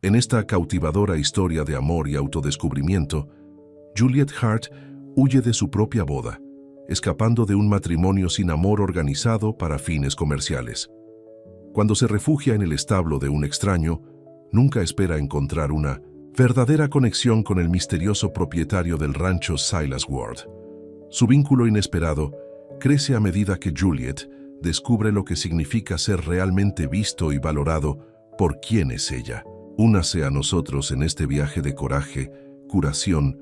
En esta cautivadora historia de amor y autodescubrimiento, Juliet Hart huye de su propia boda, escapando de un matrimonio sin amor organizado para fines comerciales. Cuando se refugia en el establo de un extraño, nunca espera encontrar una verdadera conexión con el misterioso propietario del rancho Silas Ward. Su vínculo inesperado crece a medida que Juliet descubre lo que significa ser realmente visto y valorado por quien es ella. Únase a nosotros en este viaje de coraje, curación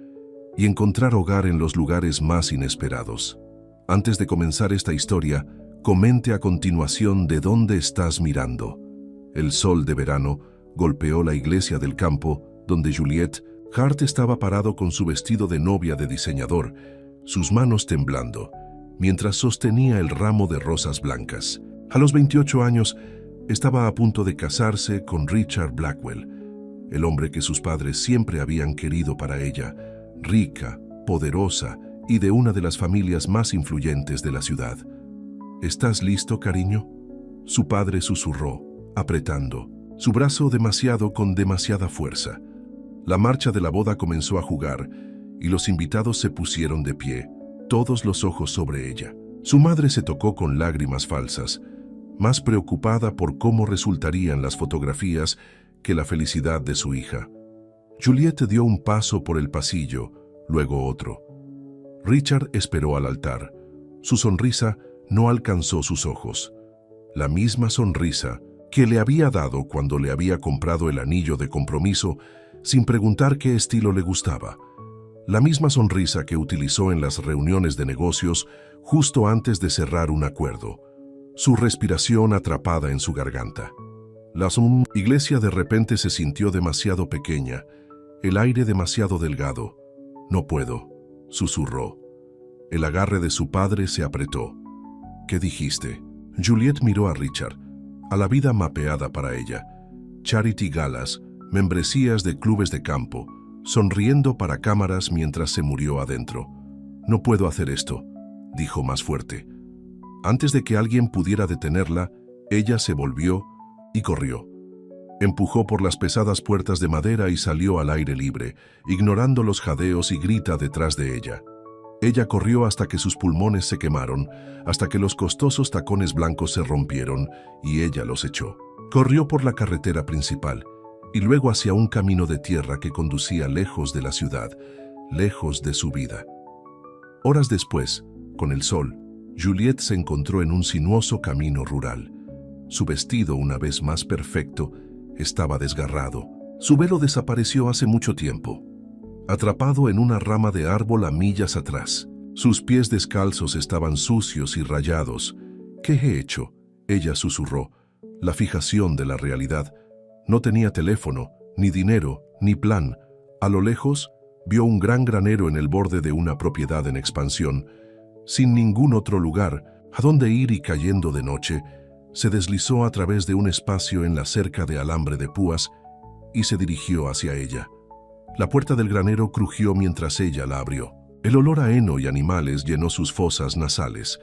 y encontrar hogar en los lugares más inesperados. Antes de comenzar esta historia, comente a continuación de dónde estás mirando. El sol de verano golpeó la iglesia del campo, donde Juliet Hart estaba parado con su vestido de novia de diseñador, sus manos temblando, mientras sostenía el ramo de rosas blancas. A los 28 años, estaba a punto de casarse con Richard Blackwell, el hombre que sus padres siempre habían querido para ella, rica, poderosa y de una de las familias más influyentes de la ciudad. ¿Estás listo, cariño?, su padre susurró, apretando su brazo con demasiada fuerza. La marcha de la boda comenzó a jugar y los invitados se pusieron de pie, todos los ojos sobre ella. Su madre se tocó con lágrimas falsas, más preocupada por cómo resultarían las fotografías que la felicidad de su hija. Juliet dio un paso por el pasillo, luego otro. Richard esperó al altar. Su sonrisa no alcanzó sus ojos. La misma sonrisa que le había dado cuando le había comprado el anillo de compromiso sin preguntar qué estilo le gustaba. La misma sonrisa que utilizó en las reuniones de negocios justo antes de cerrar un acuerdo. Su respiración atrapada en su garganta. La iglesia de repente se sintió demasiado pequeña, el aire demasiado delgado. «No puedo», susurró. El agarre de su padre se apretó. «¿Qué dijiste?». Juliet miró a Richard, a la vida mapeada para ella. Charity galas, membresías de clubes de campo, sonriendo para cámaras mientras se murió adentro. «No puedo hacer esto», dijo más fuerte. Antes de que alguien pudiera detenerla, ella se volvió y corrió. Empujó por las pesadas puertas de madera y salió al aire libre, ignorando los jadeos y grita detrás de ella. Ella corrió hasta que sus pulmones se quemaron, hasta que los costosos tacones blancos se rompieron y ella los echó. Corrió por la carretera principal y luego hacia un camino de tierra que conducía lejos de la ciudad, lejos de su vida. Horas después, con el sol, Juliet se encontró en un sinuoso camino rural. Su vestido, una vez más perfecto, estaba desgarrado. Su velo desapareció hace mucho tiempo, atrapado en una rama de árbol a millas atrás. Sus pies descalzos estaban sucios y rayados. «¿Qué he hecho?», ella susurró. La fijación de la realidad. No tenía teléfono, ni dinero, ni plan. A lo lejos, vio un gran granero en el borde de una propiedad en expansión. Sin ningún otro lugar a dónde ir y cayendo de noche, se deslizó a través de un espacio en la cerca de alambre de púas y se dirigió hacia ella. La puerta del granero crujió mientras ella la abrió. El olor a heno y animales llenó sus fosas nasales,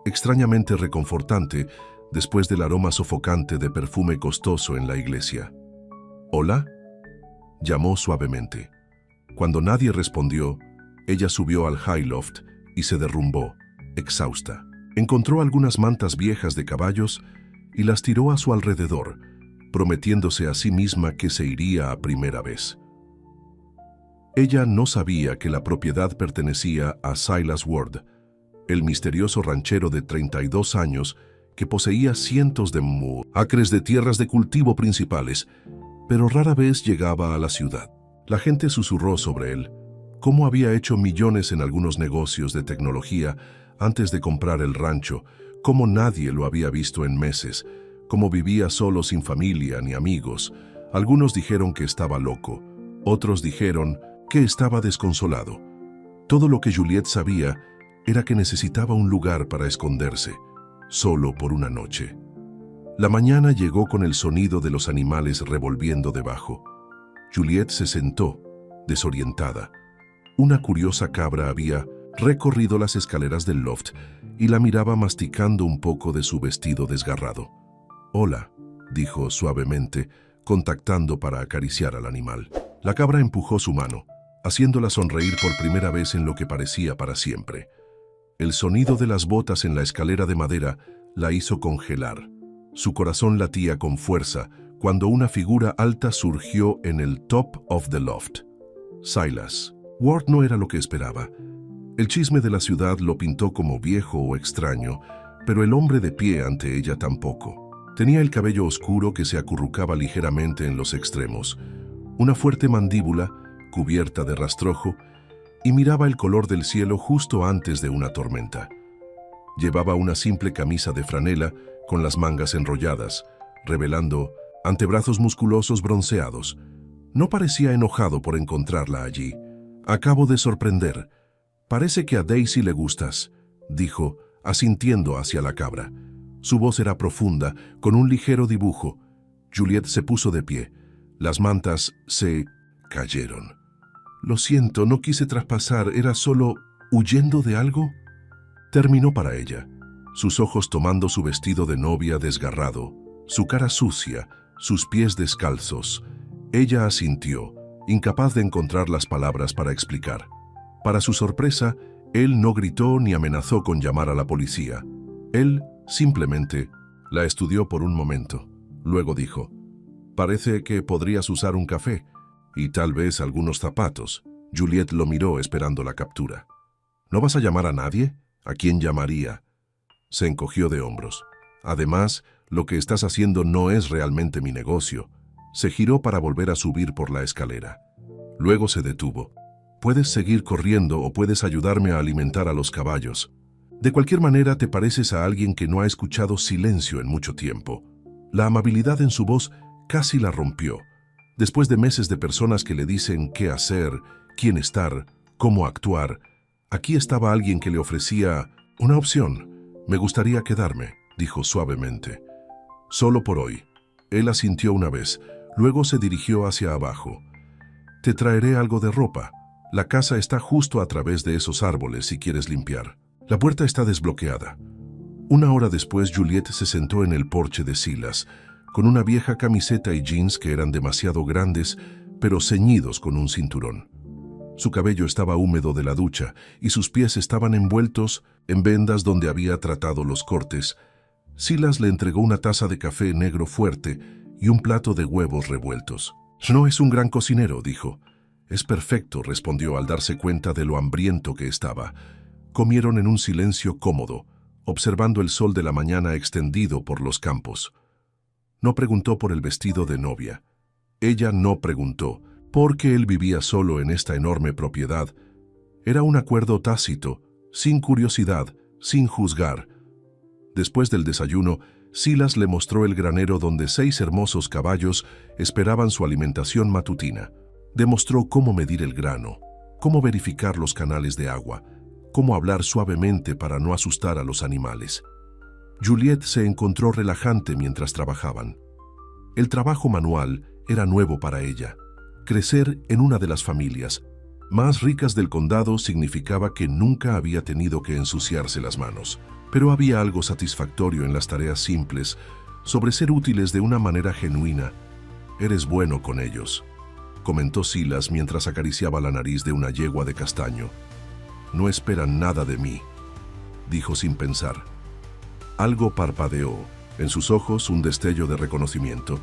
extrañamente reconfortante después del aroma sofocante de perfume costoso en la iglesia. «¿Hola?», llamó suavemente. Cuando nadie respondió, ella subió al high loft y se derrumbó, exhausta. Encontró algunas mantas viejas de caballos y las tiró a su alrededor, prometiéndose a sí misma que se iría a primera vez. Ella no sabía que la propiedad pertenecía a Silas Ward, el misterioso ranchero de 32 años que poseía cientos de acres de tierras de cultivo principales, pero rara vez llegaba a la ciudad. La gente susurró sobre él, cómo había hecho millones en algunos negocios de tecnología antes de comprar el rancho, cómo nadie lo había visto en meses, cómo vivía solo sin familia ni amigos. Algunos dijeron que estaba loco, otros dijeron que estaba desconsolado. Todo lo que Juliet sabía era que necesitaba un lugar para esconderse, solo por una noche. La mañana llegó con el sonido de los animales revolviendo debajo. Juliet se sentó, desorientada. Una curiosa cabra había recorrido las escaleras del loft y la miraba masticando un poco de su vestido desgarrado. «Hola», dijo suavemente, contactando para acariciar al animal. La cabra empujó su mano, haciéndola sonreír por primera vez en lo que parecía para siempre. El sonido de las botas en la escalera de madera la hizo congelar. Su corazón latía con fuerza cuando una figura alta surgió en el top of the loft. Silas. Ward no era lo que esperaba. El chisme de la ciudad lo pintó como viejo o extraño, pero el hombre de pie ante ella tampoco. Tenía el cabello oscuro que se acurrucaba ligeramente en los extremos, una fuerte mandíbula cubierta de rastrojo, y miraba el color del cielo justo antes de una tormenta. Llevaba una simple camisa de franela con las mangas enrolladas, revelando antebrazos musculosos bronceados. No parecía enojado por encontrarla allí. «Acabo de sorprender. Parece que a Daisy le gustas», dijo, asintiendo hacia la cabra. Su voz era profunda, con un ligero dibujo. Juliet se puso de pie. Las mantas se cayeron. «Lo siento, no quise traspasar, ¿era solo huyendo de algo?». Terminó para ella, sus ojos tomando su vestido de novia desgarrado, su cara sucia, sus pies descalzos. Ella asintió, incapaz de encontrar las palabras para explicar. Para su sorpresa, él no gritó ni amenazó con llamar a la policía. Él simplemente la estudió por un momento. Luego dijo: «Parece que podrías usar un café y tal vez algunos zapatos». Juliet lo miró esperando la captura. «¿No vas a llamar a nadie? ¿A quién llamaría?». Se encogió de hombros. «Además, lo que estás haciendo no es realmente mi negocio». Se giró para volver a subir por la escalera. Luego se detuvo. «Puedes seguir corriendo o puedes ayudarme a alimentar a los caballos. De cualquier manera, te pareces a alguien que no ha escuchado silencio en mucho tiempo». La amabilidad en su voz casi la rompió. Después de meses de personas que le dicen qué hacer, quién estar, cómo actuar, aquí estaba alguien que le ofrecía una opción. «Me gustaría quedarme», dijo suavemente. «Solo por hoy». Él asintió una vez, luego se dirigió hacia abajo. «Te traeré algo de ropa. La casa está justo a través de esos árboles si quieres limpiar. La puerta está desbloqueada». Una hora después, Juliet se sentó en el porche de Silas, con una vieja camiseta y jeans que eran demasiado grandes, pero ceñidos con un cinturón. Su cabello estaba húmedo de la ducha y sus pies estaban envueltos en vendas donde había tratado los cortes. Silas le entregó una taza de café negro fuerte y un plato de huevos revueltos. «No es un gran cocinero», dijo. «Es perfecto», respondió al darse cuenta de lo hambriento que estaba. Comieron en un silencio cómodo, observando el sol de la mañana extendido por los campos. No preguntó por el vestido de novia. Ella no preguntó, porque él vivía solo en esta enorme propiedad. Era un acuerdo tácito, sin curiosidad, sin juzgar. Después del desayuno, Silas le mostró el granero donde 6 hermosos caballos esperaban su alimentación matutina. Demostró cómo medir el grano, cómo verificar los canales de agua, cómo hablar suavemente para no asustar a los animales. Juliet se encontró relajante mientras trabajaban. El trabajo manual era nuevo para ella. Crecer en una de las familias más ricas del condado significaba que nunca había tenido que ensuciarse las manos. Pero había algo satisfactorio en las tareas simples, sobre ser útiles de una manera genuina. «Eres bueno con ellos», comentó Silas mientras acariciaba la nariz de una yegua de castaño. «No esperan nada de mí», dijo sin pensar. Algo parpadeó, en sus ojos un destello de reconocimiento,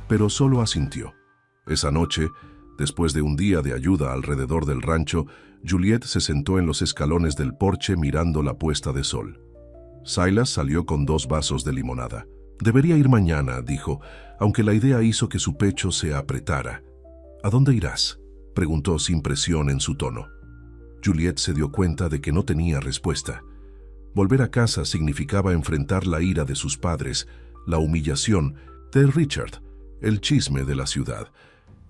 pero solo asintió. Esa noche, después de un día de ayuda alrededor del rancho, Juliet se sentó en los escalones del porche mirando la puesta de sol. Silas salió con 2 vasos de limonada. «Debería ir mañana», dijo, aunque la idea hizo que su pecho se apretara. «¿A dónde irás?», preguntó sin presión en su tono. Juliet se dio cuenta de que no tenía respuesta. Volver a casa significaba enfrentar la ira de sus padres, la humillación de Richard, el chisme de la ciudad.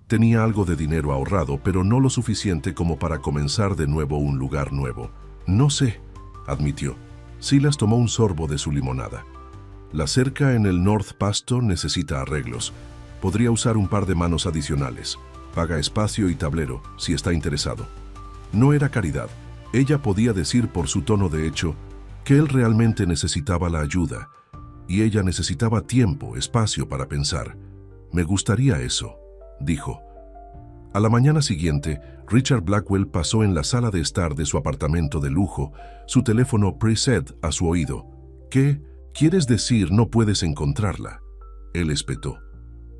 Tenía algo de dinero ahorrado, pero no lo suficiente como para comenzar de nuevo un lugar nuevo. «No sé», admitió. Silas tomó un sorbo de su limonada. «La cerca en el North Pasto necesita arreglos. Podría usar un par de manos adicionales. Paga espacio y tablero, si está interesado». No era caridad. Ella podía decir por su tono de hecho que él realmente necesitaba la ayuda, y ella necesitaba tiempo, espacio para pensar. Me gustaría eso, dijo. A la mañana siguiente, Richard Blackwell pasó en la sala de estar de su apartamento de lujo, su teléfono preset a su oído. ¿Qué? ¿Quieres decir no puedes encontrarla? Él espetó.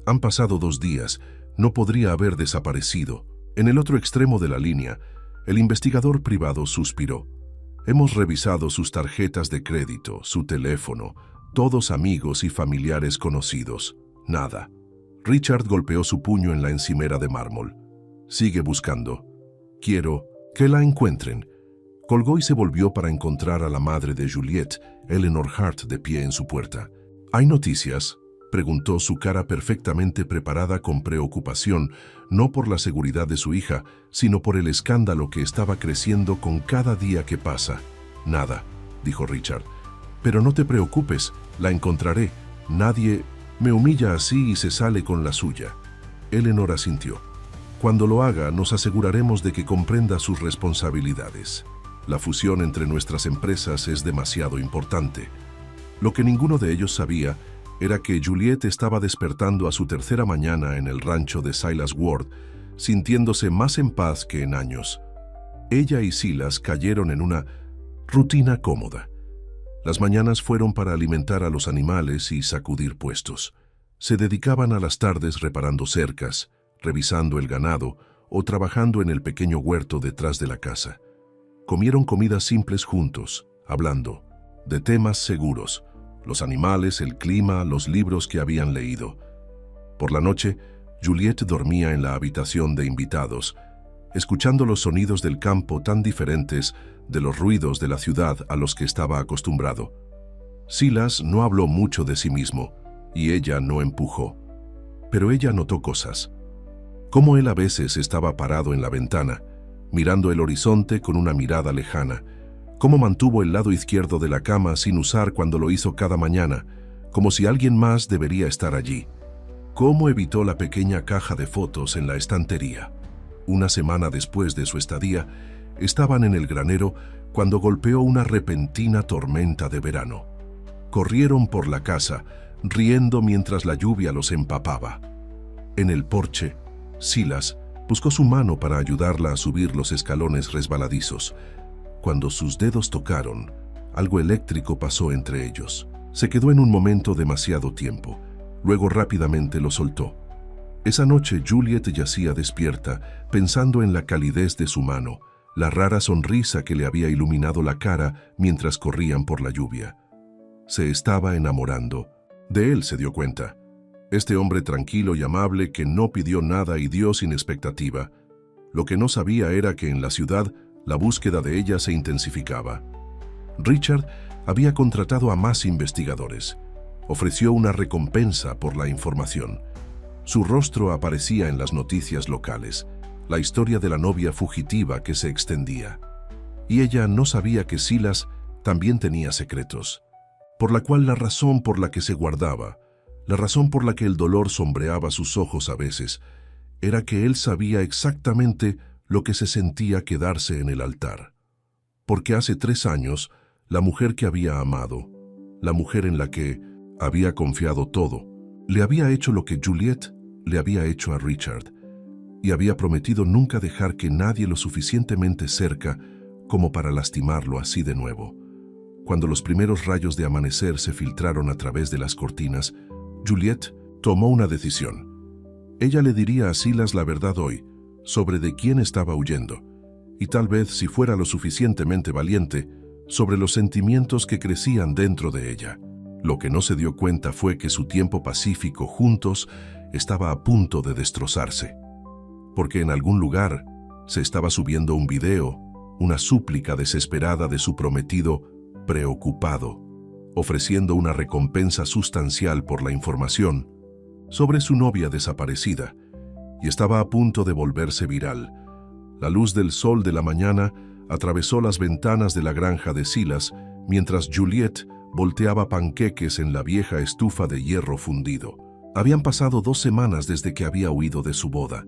Han pasado 2 días, no podría haber desaparecido. En el otro extremo de la línea, el investigador privado suspiró. Hemos revisado sus tarjetas de crédito, su teléfono, todos amigos y familiares conocidos. Nada. Richard golpeó su puño en la encimera de mármol. Sigue buscando. Quiero que la encuentren. Colgó y se volvió para encontrar a la madre de Juliette, Eleanor Hart, de pie en su puerta. ¿Hay noticias?, preguntó, su cara perfectamente preparada con preocupación, no por la seguridad de su hija, sino por el escándalo que estaba creciendo con cada día que pasa. Nada, dijo Richard. Pero no te preocupes, la encontraré. Nadie me humilla así y se sale con la suya. Eleanor asintió. Cuando lo haga, nos aseguraremos de que comprenda sus responsabilidades. La fusión entre nuestras empresas es demasiado importante. Lo que ninguno de ellos sabía era que Juliette estaba despertando a su 3ª mañana en el rancho de Silas Ward, sintiéndose más en paz que en años. Ella y Silas cayeron en una rutina cómoda. Las mañanas fueron para alimentar a los animales y sacudir puestos. Se dedicaban a las tardes reparando cercas, revisando el ganado o trabajando en el pequeño huerto detrás de la casa. Comieron comidas simples juntos, hablando de temas seguros: los animales, el clima, los libros que habían leído. Por la noche, Juliette dormía en la habitación de invitados, escuchando los sonidos del campo tan diferentes de los ruidos de la ciudad a los que estaba acostumbrado. Silas no habló mucho de sí mismo, y ella no empujó. Pero ella notó cosas. Cómo él a veces estaba parado en la ventana, mirando el horizonte con una mirada lejana. Cómo mantuvo el lado izquierdo de la cama sin usar cuando lo hizo cada mañana, como si alguien más debería estar allí. Cómo evitó la pequeña caja de fotos en la estantería. Una semana después de su estadía, estaban en el granero cuando golpeó una repentina tormenta de verano. Corrieron por la casa, riendo mientras la lluvia los empapaba. En el porche, Silas buscó su mano para ayudarla a subir los escalones resbaladizos. Cuando sus dedos tocaron, algo eléctrico pasó entre ellos. Se quedó en un momento demasiado tiempo. Luego rápidamente lo soltó. Esa noche Juliette yacía despierta, pensando en la calidez de su mano, la rara sonrisa que le había iluminado la cara mientras corrían por la lluvia. Se estaba enamorando. De él se dio cuenta. Este hombre tranquilo y amable que no pidió nada y dio sin expectativa. Lo que no sabía era que en la ciudad la búsqueda de ella se intensificaba. Richard había contratado a más investigadores. Ofreció una recompensa por la información. Su rostro aparecía en las noticias locales, la historia de la novia fugitiva que se extendía. Y ella no sabía que Silas también tenía secretos, por la cual la razón por la que se guardaba, la razón por la que el dolor sombreaba sus ojos a veces, era que él sabía exactamente lo que se sentía quedarse en el altar. Porque hace 3 años, la mujer que había amado, la mujer en la que había confiado todo, le había hecho lo que Juliette le había hecho a Richard, y había prometido nunca dejar que nadie lo suficientemente cerca como para lastimarlo así de nuevo. Cuando los primeros rayos de amanecer se filtraron a través de las cortinas, Juliette tomó una decisión. Ella le diría a Silas la verdad hoy, sobre de quién estaba huyendo, y tal vez, si fuera lo suficientemente valiente, sobre los sentimientos que crecían dentro de ella. Lo que no se dio cuenta fue que su tiempo pacífico juntos estaba a punto de destrozarse, porque en algún lugar se estaba subiendo un video, una súplica desesperada de su prometido preocupado, ofreciendo una recompensa sustancial por la información sobre su novia desaparecida, y estaba a punto de volverse viral. La luz del sol de la mañana atravesó las ventanas de la granja de Silas, mientras Juliette volteaba panqueques en la vieja estufa de hierro fundido. Habían pasado 2 semanas desde que había huido de su boda,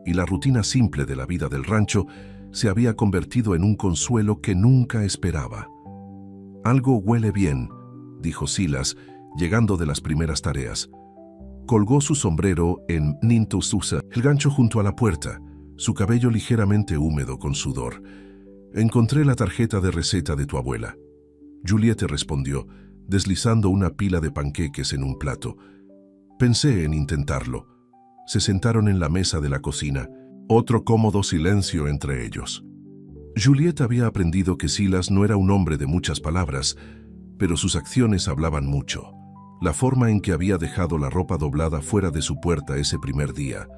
y la rutina simple de la vida del rancho se había convertido en un consuelo que nunca esperaba. «Algo huele bien», dijo Silas, llegando de las primeras tareas. Colgó su sombrero en Nintususa, el gancho junto a la puerta, su cabello ligeramente húmedo con sudor. «Encontré la tarjeta de receta de tu abuela». Juliette respondió, deslizando una pila de panqueques en un plato. «Pensé en intentarlo». Se sentaron en la mesa de la cocina, otro cómodo silencio entre ellos. Juliette había aprendido que Silas no era un hombre de muchas palabras, pero sus acciones hablaban mucho. La forma en que había dejado la ropa doblada fuera de su puerta ese primer día,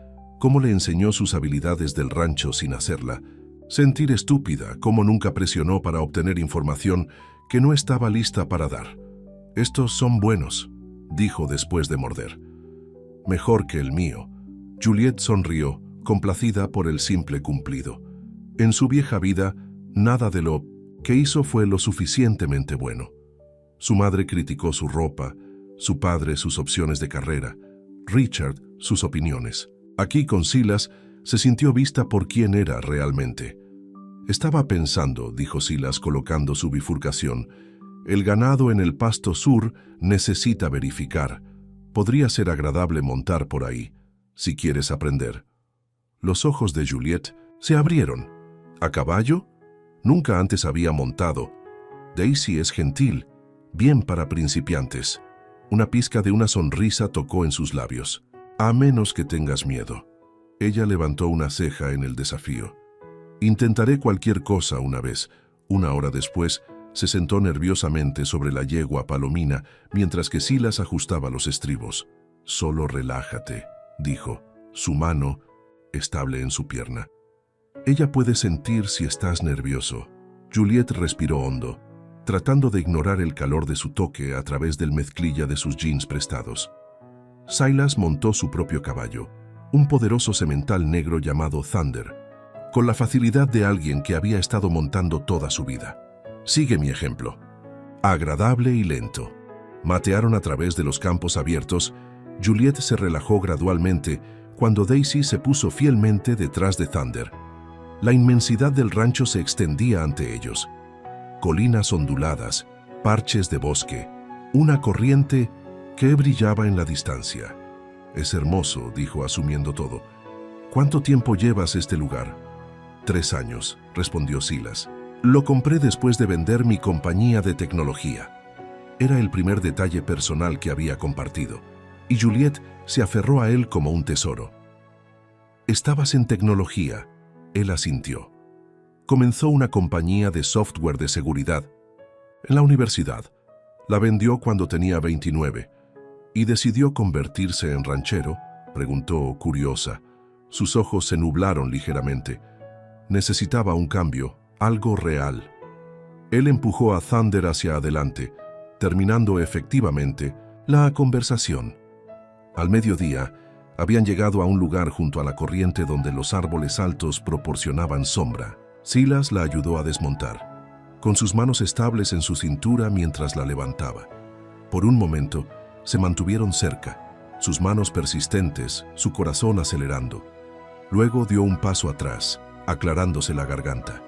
cómo le enseñó sus habilidades del rancho sin hacerla, sentir estúpida, cómo nunca presionó para obtener información que no estaba lista para dar. «Estos son buenos», dijo después de morder. «Mejor que el mío». Juliette sonrió, complacida por el simple cumplido. En su vieja vida, nada de lo que hizo fue lo suficientemente bueno. Su madre criticó su ropa, su padre sus opciones de carrera, Richard sus opiniones. Aquí con Silas se sintió vista por quien era realmente. «Estaba pensando», dijo Silas colocando su bifurcación, «el ganado en el pasto sur necesita verificar. Podría ser agradable montar por ahí, si quieres aprender». Los ojos de Juliette se abrieron. «¿A caballo? Nunca antes había montado. Daisy es gentil, bien para principiantes». Una pizca de una sonrisa tocó en sus labios. «A menos que tengas miedo». Ella levantó una ceja en el desafío. «Intentaré cualquier cosa una vez». Una hora después, se sentó nerviosamente sobre la yegua Palomina mientras que Silas ajustaba los estribos. «Solo relájate», dijo, su mano estable en su pierna. «Ella puede sentir si estás nervioso». Juliette respiró hondo, tratando de ignorar el calor de su toque a través del mezclilla de sus jeans prestados. Silas montó su propio caballo, un poderoso semental negro llamado Thunder, con la facilidad de alguien que había estado montando toda su vida. «Sigue mi ejemplo». Agradable y lento. Matearon a través de los campos abiertos. Juliette se relajó gradualmente cuando Daisy se puso fielmente detrás de Thunder. La inmensidad del rancho se extendía ante ellos. Colinas onduladas, parches de bosque, una corriente que brillaba en la distancia. «Es hermoso», dijo asumiendo todo. «¿Cuánto tiempo llevas este lugar?» 3 años, respondió Silas. «Lo compré después de vender mi compañía de tecnología». Era el primer detalle personal que había compartido, y Juliette se aferró a él como un tesoro. «¿Estabas en tecnología?», él asintió. «Comenzó una compañía de software de seguridad. En la universidad. La vendió cuando tenía 29. ¿Y decidió convertirse en ranchero?», preguntó curiosa. Sus ojos se nublaron ligeramente. Necesitaba un cambio, algo real. Él empujó a Thunder hacia adelante, terminando efectivamente la conversación. Al mediodía, habían llegado a un lugar junto a la corriente donde los árboles altos proporcionaban sombra. Silas la ayudó a desmontar, con sus manos estables en su cintura mientras la levantaba. Por un momento, se mantuvieron cerca, sus manos persistentes, su corazón acelerando. Luego dio un paso atrás, aclarándose la garganta.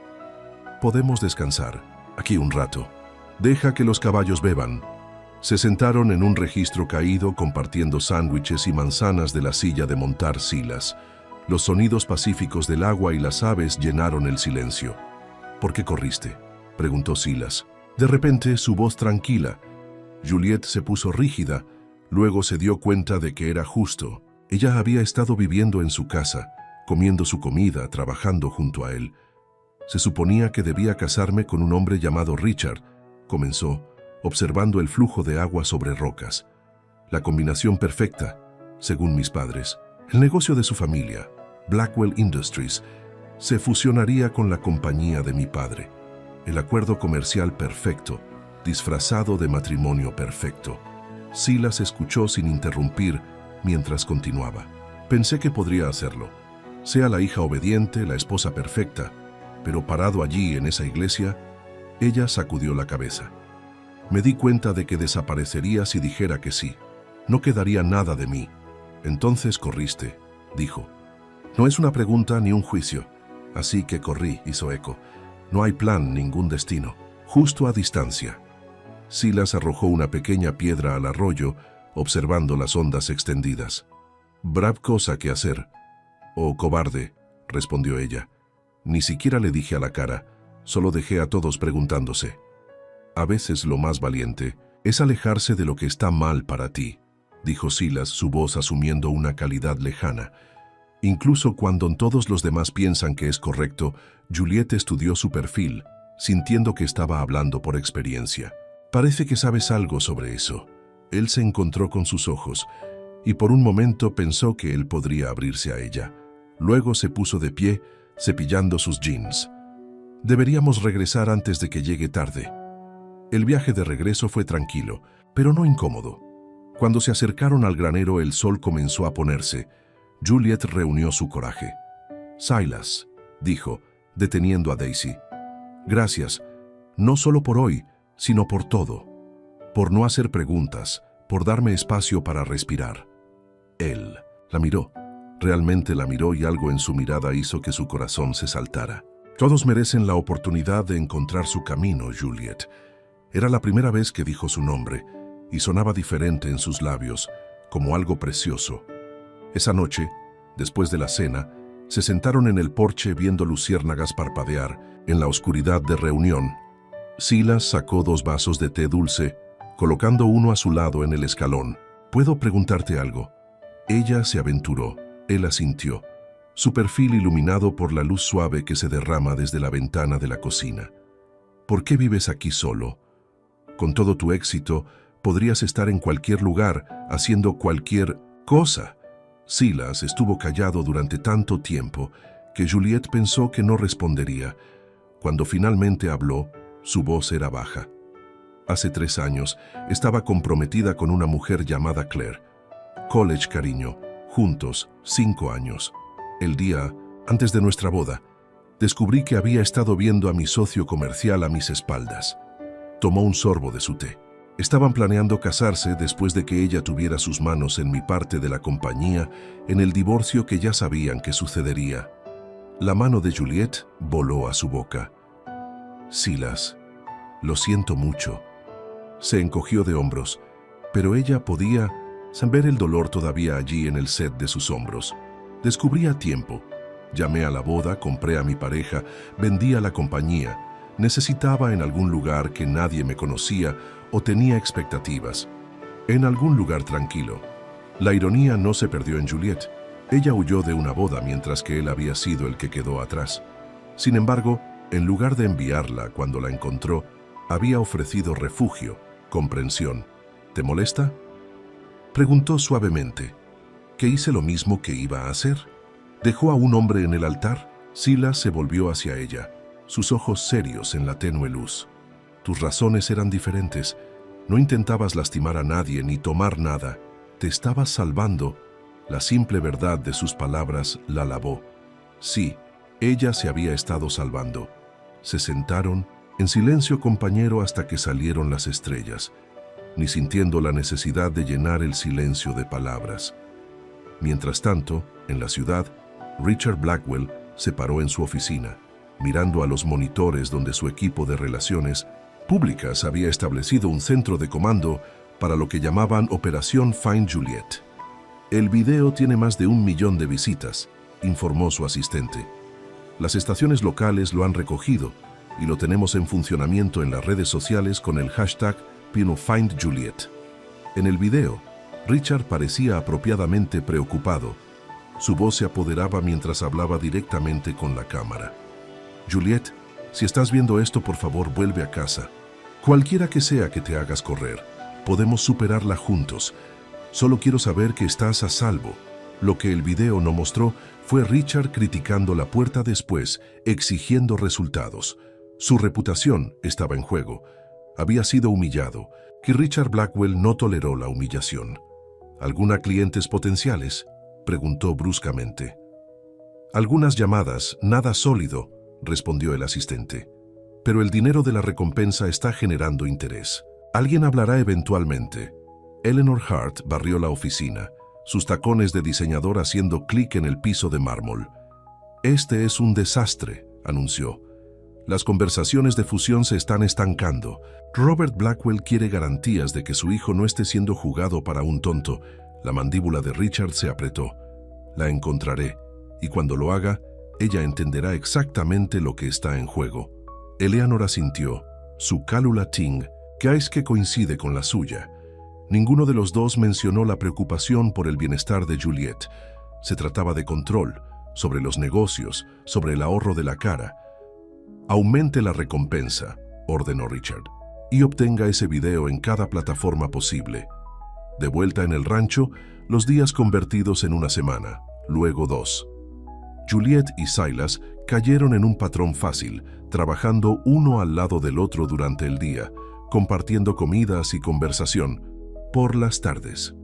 «Podemos descansar, aquí un rato. Deja que los caballos beban». Se sentaron en un registro caído compartiendo sándwiches y manzanas de la silla de montar Silas. Los sonidos pacíficos del agua y las aves llenaron el silencio. «¿Por qué corriste?», preguntó Silas. De repente, su voz tranquila. Juliette se puso rígida, luego se dio cuenta de que era justo. Ella había estado viviendo en su casa, comiendo su comida, trabajando junto a él. «Se suponía que debía casarme con un hombre llamado Richard», comenzó, observando el flujo de agua sobre rocas. «La combinación perfecta, según mis padres. El negocio de su familia, Blackwell Industries, se fusionaría con la compañía de mi padre. El acuerdo comercial perfecto, disfrazado de matrimonio perfecto». Silas escuchó sin interrumpir mientras continuaba. «Pensé que podría hacerlo. Sea la hija obediente, la esposa perfecta, pero parado allí en esa iglesia». Ella sacudió la cabeza. «Me di cuenta de que desaparecería si dijera que sí. No quedaría nada de mí». «Entonces corriste», dijo. «No es una pregunta ni un juicio. Así que corrí», hizo eco. «No hay plan, ningún destino. Justo a distancia». Silas arrojó una pequeña piedra al arroyo, observando las ondas extendidas. «Brave cosa que hacer». «Oh, cobarde», respondió ella. «Ni siquiera le dije a la cara, solo dejé a todos preguntándose». «A veces lo más valiente es alejarse de lo que está mal para ti», dijo Silas, su voz asumiendo una calidad lejana. Incluso cuando todos los demás piensan que es correcto, Juliet estudió su perfil, sintiendo que estaba hablando por experiencia. «Parece que sabes algo sobre eso». Él se encontró con sus ojos, y por un momento pensó que él podría abrirse a ella. Luego se puso de pie, cepillando sus jeans. «Deberíamos regresar antes de que llegue tarde». El viaje de regreso fue tranquilo, pero no incómodo. Cuando se acercaron al granero, el sol comenzó a ponerse. Juliet reunió su coraje. «Silas», dijo, deteniendo a Daisy. «Gracias, no solo por hoy, sino por todo. Por no hacer preguntas, por darme espacio para respirar». Él la miró. Realmente la miró y algo en su mirada hizo que su corazón se saltara. «Todos merecen la oportunidad de encontrar su camino, Juliet». Era la primera vez que dijo su nombre, y sonaba diferente en sus labios, como algo precioso. Esa noche, después de la cena, se sentaron en el porche viendo luciérnagas parpadear en la oscuridad de reunión. Silas sacó 2 vasos de té dulce, colocando uno a su lado en el escalón. «¿Puedo preguntarte algo?». Ella se aventuró. Él asintió, su perfil iluminado por la luz suave que se derrama desde la ventana de la cocina. «¿Por qué vives aquí solo? Con todo tu éxito, podrías estar en cualquier lugar, haciendo cualquier cosa». Silas estuvo callado durante tanto tiempo que Juliet pensó que no respondería. Cuando finalmente habló, su voz era baja. Hace 3 años, estaba comprometida con una mujer llamada Claire. College, cariño. Juntos, 5 años. El día antes de nuestra boda, descubrí que había estado viendo a mi socio comercial a mis espaldas. Tomó un sorbo de su té. Estaban planeando casarse después de que ella tuviera sus manos en mi parte de la compañía en el divorcio que ya sabían que sucedería. La mano de Juliet voló a su boca. «Silas, lo siento mucho». Se encogió de hombros, pero ella podía ver el dolor todavía allí en el set de sus hombros. «Descubrí a tiempo. Llamé a la boda, compré a mi pareja, vendí a la compañía. Necesitaba en algún lugar que nadie me conocía o tenía expectativas. En algún lugar tranquilo». La ironía no se perdió en Juliet. Ella huyó de una boda mientras que él había sido el que quedó atrás. Sin embargo, en lugar de enviarla cuando la encontró, había ofrecido refugio, comprensión. «¿Te molesta?», preguntó suavemente. «¿Que hice lo mismo que iba a hacer? ¿Dejó a un hombre en el altar?». Silas se volvió hacia ella, sus ojos serios en la tenue luz. «Tus razones eran diferentes. No intentabas lastimar a nadie ni tomar nada. Te estabas salvando». La simple verdad de sus palabras la alabó. Sí, ella se había estado salvando. Se sentaron en silencio compañero hasta que salieron las estrellas, ni sintiendo la necesidad de llenar el silencio de palabras. Mientras tanto, en la ciudad, Richard Blackwell se paró en su oficina, mirando a los monitores donde su equipo de relaciones públicas había establecido un centro de comando para lo que llamaban Operación Find Juliet. «El video tiene más de 1 millón de visitas», informó su asistente. «Las estaciones locales lo han recogido y lo tenemos en funcionamiento en las redes sociales con el hashtag #FindJuliet». En el video, Richard parecía apropiadamente preocupado. Su voz se apoderaba mientras hablaba directamente con la cámara. «Juliet, si estás viendo esto, por favor, vuelve a casa. Cualquiera que sea que te hagas correr, podemos superarla juntos. Solo quiero saber que estás a salvo». Lo que el video no mostró fue Richard criticando la puerta después, exigiendo resultados. Su reputación estaba en juego. Había sido humillado, y Richard Blackwell no toleró la humillación. «¿Alguna clientes potenciales?», preguntó bruscamente. «Algunas llamadas, nada sólido», respondió el asistente. «Pero el dinero de la recompensa está generando interés. Alguien hablará eventualmente». Eleanor Hart barrió la oficina, sus tacones de diseñador haciendo clic en el piso de mármol. «Este es un desastre», anunció. Las conversaciones de fusión se están estancando. Robert Blackwell quiere garantías de que su hijo no esté siendo jugado para un tonto. La mandíbula de Richard se apretó. La encontraré, y cuando lo haga, ella entenderá exactamente lo que está en juego. Eleanor asintió. Su cálula Ting, que coincide con la suya. Ninguno de los dos mencionó la preocupación por el bienestar de Juliet. Se trataba de control, sobre los negocios, sobre el ahorro de la cara. Aumente la recompensa, ordenó Richard, y obtenga ese video en cada plataforma posible. De vuelta en el rancho, los días convertidos en una semana, luego 2. Juliet y Silas cayeron en un patrón fácil, trabajando uno al lado del otro durante el día, compartiendo comidas y conversación, por las tardes.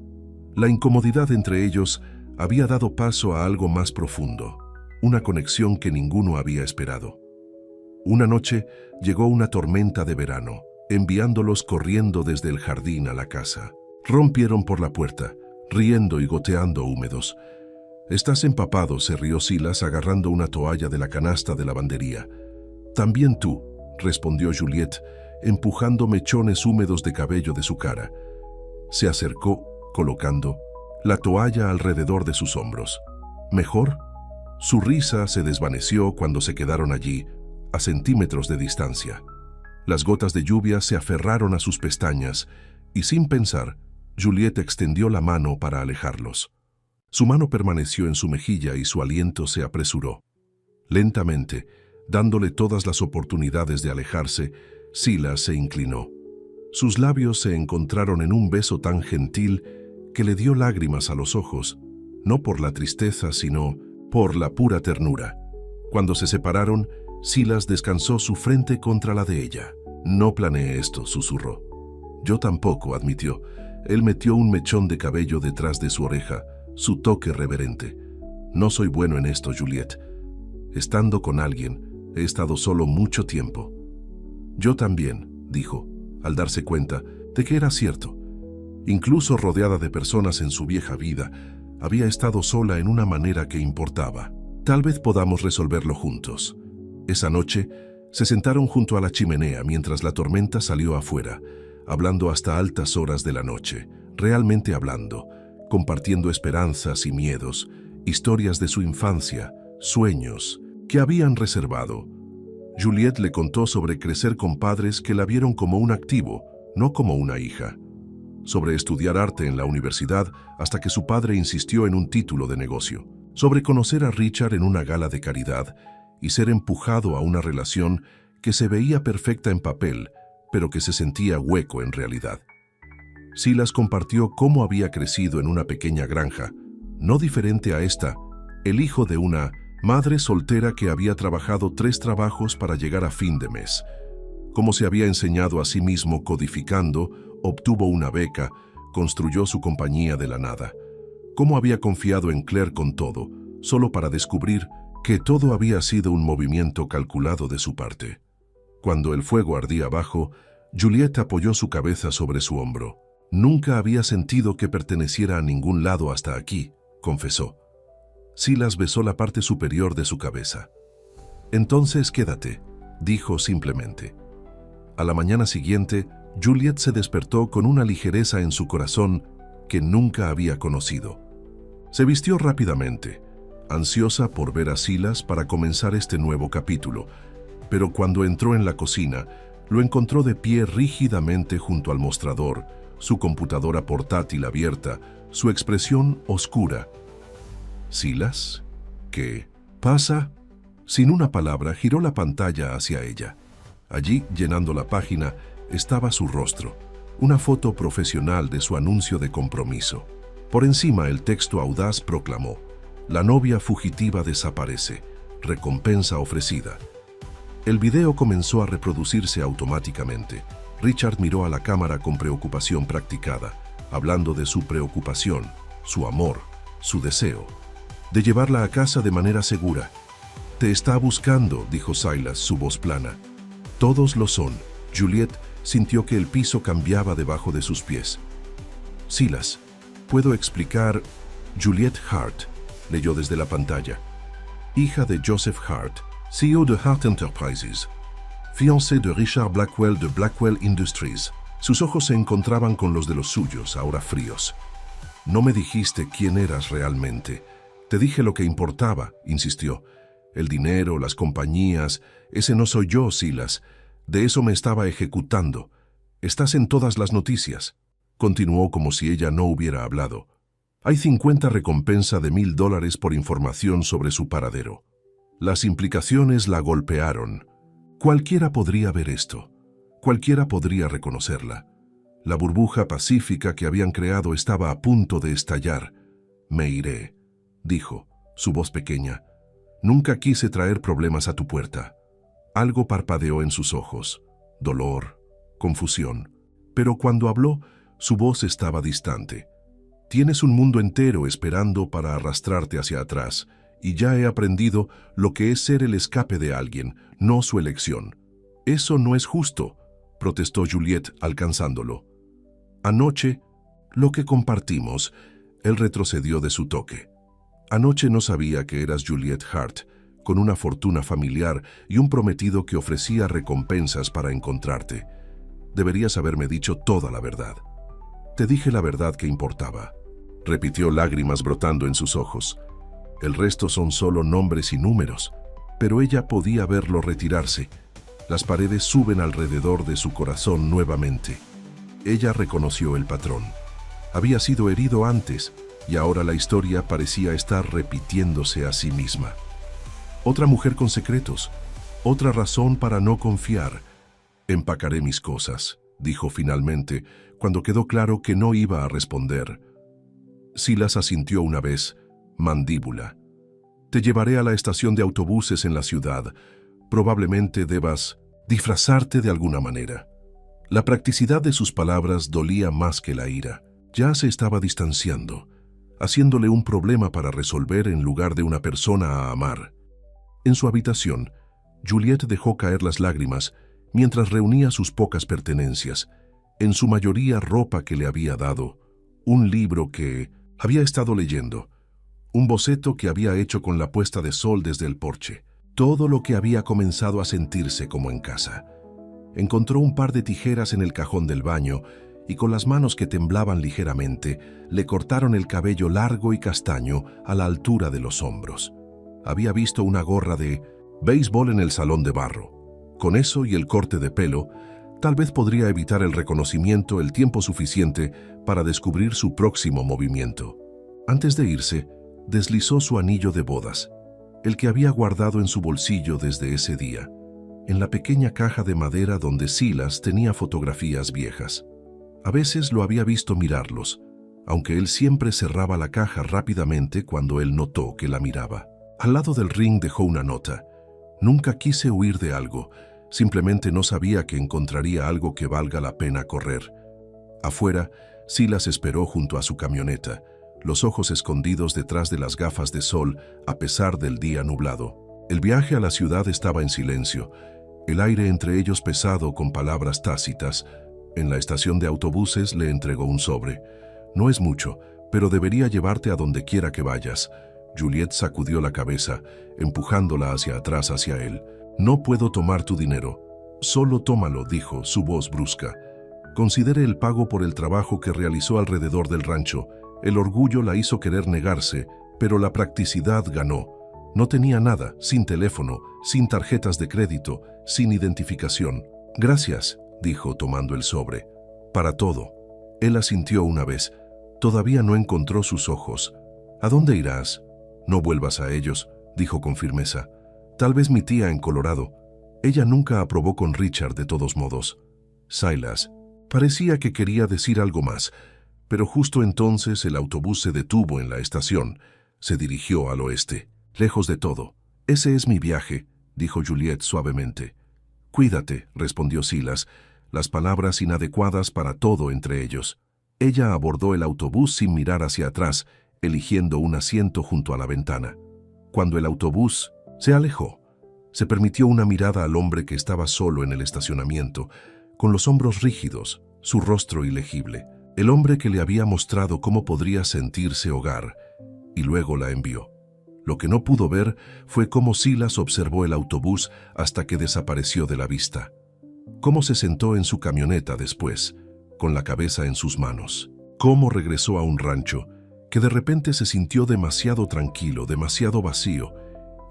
La incomodidad entre ellos había dado paso a algo más profundo, una conexión que ninguno había esperado. Una noche llegó una tormenta de verano, enviándolos corriendo desde el jardín a la casa. Rompieron por la puerta, riendo y goteando húmedos. «Estás empapado», se rió Silas agarrando una toalla de la canasta de lavandería. «También tú», respondió Juliet, empujando mechones húmedos de cabello de su cara. Se acercó, colocando la toalla alrededor de sus hombros. «¿Mejor?» Su risa se desvaneció cuando se quedaron allí, a centímetros de distancia. Las gotas de lluvia se aferraron a sus pestañas y, sin pensar, Juliet extendió la mano para alejarlos. Su mano permaneció en su mejilla y su aliento se apresuró. Lentamente, dándole todas las oportunidades de alejarse, Silas se inclinó. Sus labios se encontraron en un beso tan gentil que le dio lágrimas a los ojos, no por la tristeza, sino por la pura ternura. Cuando se separaron, Silas descansó su frente contra la de ella. «No planeé esto», susurró. «Yo tampoco», admitió. Él metió un mechón de cabello detrás de su oreja, su toque reverente. «No soy bueno en esto, Juliet. Estando con alguien, he estado solo mucho tiempo». «Yo también», dijo, al darse cuenta de que era cierto. Incluso rodeada de personas en su vieja vida, había estado sola en una manera que importaba. «Tal vez podamos resolverlo juntos». Esa noche, se sentaron junto a la chimenea mientras la tormenta salió afuera, hablando hasta altas horas de la noche, realmente hablando, compartiendo esperanzas y miedos, historias de su infancia, sueños que habían reservado. Juliet le contó sobre crecer con padres que la vieron como un activo, no como una hija. Sobre estudiar arte en la universidad hasta que su padre insistió en un título de negocio. Sobre conocer a Richard en una gala de caridad y ser empujado a una relación que se veía perfecta en papel, pero que se sentía hueco en realidad. Silas compartió cómo había crecido en una pequeña granja, no diferente a esta, el hijo de una madre soltera que había trabajado 3 trabajos para llegar a fin de mes. Cómo se había enseñado a sí mismo codificando, obtuvo una beca, construyó su compañía de la nada. Cómo había confiado en Claire con todo, solo para descubrir que todo había sido un movimiento calculado de su parte. Cuando el fuego ardía abajo, Juliet apoyó su cabeza sobre su hombro. «Nunca había sentido que perteneciera a ningún lado hasta aquí», confesó. Silas besó la parte superior de su cabeza. «Entonces quédate», dijo simplemente. A la mañana siguiente, Juliet se despertó con una ligereza en su corazón que nunca había conocido. Se vistió rápidamente, ansiosa por ver a Silas para comenzar este nuevo capítulo, pero cuando entró en la cocina, lo encontró de pie rígidamente junto al mostrador, su computadora portátil abierta, su expresión oscura. «¿Silas? ¿Qué pasa?» Sin una palabra, giró la pantalla hacia ella. Allí, llenando la página, estaba su rostro, una foto profesional de su anuncio de compromiso. Por encima, el texto audaz proclamó: «La novia fugitiva desaparece. Recompensa ofrecida». El video comenzó a reproducirse automáticamente. Richard miró a la cámara con preocupación practicada, hablando de su preocupación, su amor, su deseo, de llevarla a casa de manera segura. «Te está buscando», dijo Silas, su voz plana. «Todos lo son». Juliet sintió que el piso cambiaba debajo de sus pies. «Silas, ¿puedo explicar?» Juliet Hart, leyó desde la pantalla. «Hija de Joseph Hart, CEO de Hart Enterprises». fiancé de Richard Blackwell de Blackwell Industries. Sus ojos se encontraban con los de los suyos, ahora fríos. No me dijiste quién eras realmente. Te dije lo que importaba, insistió. El dinero, las compañías, ese no soy yo, Silas. De eso me estaba ejecutando. Estás en todas las noticias. Continuó como si ella no hubiera hablado. Hay 50 recompensa de $1000 por información sobre su paradero. Las implicaciones la golpearon. Cualquiera podría ver esto. Cualquiera podría reconocerla. La burbuja pacífica que habían creado estaba a punto de estallar. Me iré, dijo, su voz pequeña. Nunca quise traer problemas a tu puerta. Algo parpadeó en sus ojos. Dolor, confusión. Pero cuando habló, su voz estaba distante. Tienes un mundo entero esperando para arrastrarte hacia atrás, y ya he aprendido lo que es ser el escape de alguien, no su elección. Eso no es justo, protestó Juliet alcanzándolo. Anoche, lo que compartimos, él retrocedió de su toque. Anoche no sabía que eras Juliet Hart, con una fortuna familiar y un prometido que ofrecía recompensas para encontrarte. Deberías haberme dicho toda la verdad. Te dije la verdad que importaba, repitió, lágrimas brotando en sus ojos. El resto son solo nombres y números, pero ella podía verlo retirarse. Las paredes suben alrededor de su corazón nuevamente. Ella reconoció el patrón. Había sido herido antes, y ahora la historia parecía estar repitiéndose a sí misma. Otra mujer con secretos, otra razón para no confiar. Empacaré mis cosas, dijo finalmente, cuando quedó claro que no iba a responder. Silas asintió una vez, mandíbula. Te llevaré a la estación de autobuses en la ciudad. Probablemente debas disfrazarte de alguna manera. La practicidad de sus palabras dolía más que la ira. Ya se estaba distanciando, haciéndole un problema para resolver en lugar de una persona a amar. En su habitación, Juliet dejó caer las lágrimas mientras reunía sus pocas pertenencias, en su mayoría ropa que le había dado, un libro que había estado leyendo, un boceto que había hecho con la puesta de sol desde el porche, todo lo que había comenzado a sentirse como en casa. Encontró un par de tijeras en el cajón del baño y con las manos que temblaban ligeramente, le cortaron el cabello largo y castaño a la altura de los hombros. Había visto una gorra de béisbol en el salón de barro. Con eso y el corte de pelo, tal vez podría evitar el reconocimiento el tiempo suficiente para descubrir su próximo movimiento. Antes de irse, deslizó su anillo de bodas, el que había guardado en su bolsillo desde ese día, en la pequeña caja de madera donde Silas tenía fotografías viejas. A veces lo había visto mirarlos, aunque él siempre cerraba la caja rápidamente cuando él notó que la miraba. Al lado del ring dejó una nota. Nunca quise huir de algo, simplemente no sabía que encontraría algo que valga la pena correr. Afuera, Silas esperó junto a su camioneta, los ojos escondidos detrás de las gafas de sol a pesar del día nublado. El viaje a la ciudad estaba en silencio, el aire entre ellos pesado con palabras tácitas. En la estación de autobuses le entregó un sobre. No es mucho, pero debería llevarte a donde quiera que vayas. Juliet sacudió la cabeza, empujándola hacia atrás hacia él. No puedo tomar tu dinero. Solo tómalo, dijo, su voz brusca. Considere el pago por el trabajo que realizó alrededor del rancho. El orgullo la hizo querer negarse, pero la practicidad ganó. No tenía nada, sin teléfono, sin tarjetas de crédito, sin identificación. Gracias, dijo tomando el sobre. Para todo. Él asintió una vez. Todavía no encontró sus ojos. ¿A dónde irás? No vuelvas a ellos, dijo con firmeza. Tal vez mi tía en Colorado. Ella nunca aprobó con Richard de todos modos. Silas. Parecía que quería decir algo más, pero justo entonces el autobús se detuvo en la estación. Se dirigió al oeste, lejos de todo. Ese es mi viaje, dijo Juliet suavemente. Cuídate, respondió Silas, las palabras inadecuadas para todo entre ellos. Ella abordó el autobús sin mirar hacia atrás, eligiendo un asiento junto a la ventana. Cuando el autobús se alejó, se permitió una mirada al hombre que estaba solo en el estacionamiento, con los hombros rígidos, su rostro ilegible. El hombre que le había mostrado cómo podría sentirse hogar, y luego la envió. Lo que no pudo ver fue cómo Silas observó el autobús hasta que desapareció de la vista. Cómo se sentó en su camioneta después, con la cabeza en sus manos. Cómo regresó a un rancho, que de repente se sintió demasiado tranquilo, demasiado vacío,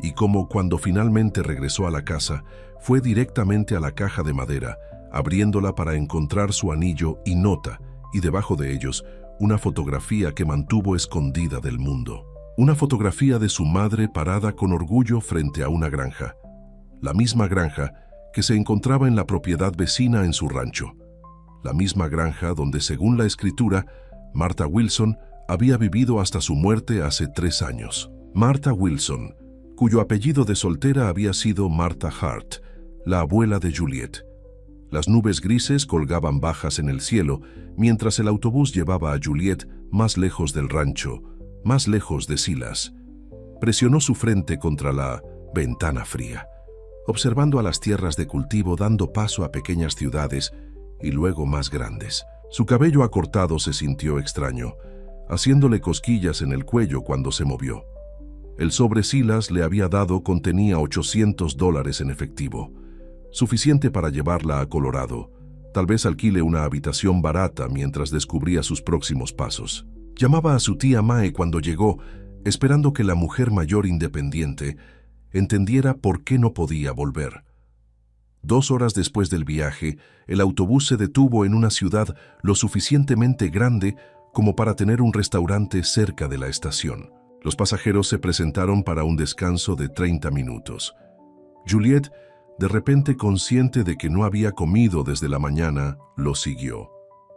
y cómo cuando finalmente regresó a la casa, fue directamente a la caja de madera, abriéndola para encontrar su anillo y nota, y debajo de ellos, una fotografía que mantuvo escondida del mundo. Una fotografía de su madre parada con orgullo frente a una granja. La misma granja que se encontraba en la propiedad vecina en su rancho. La misma granja donde, según la escritura, Martha Wilson había vivido hasta su muerte hace 3 años. Martha Wilson, cuyo apellido de soltera había sido Martha Hart, la abuela de Juliet. Las nubes grises colgaban bajas en el cielo mientras el autobús llevaba a Juliet más lejos del rancho, más lejos de Silas. Presionó su frente contra la ventana fría, observando a las tierras de cultivo dando paso a pequeñas ciudades y luego más grandes. Su cabello acortado se sintió extraño, haciéndole cosquillas en el cuello cuando se movió. El sobre Silas le había dado contenía $800 en efectivo, suficiente para llevarla a Colorado. Tal vez alquile una habitación barata mientras descubría sus próximos pasos. Llamaba a su tía Mae cuando llegó, esperando que la mujer mayor independiente entendiera por qué no podía volver. 2 horas después del viaje, el autobús se detuvo en una ciudad lo suficientemente grande como para tener un restaurante cerca de la estación. Los pasajeros se presentaron para un descanso de 30 minutos. Juliet, de repente consciente de que no había comido desde la mañana, lo siguió.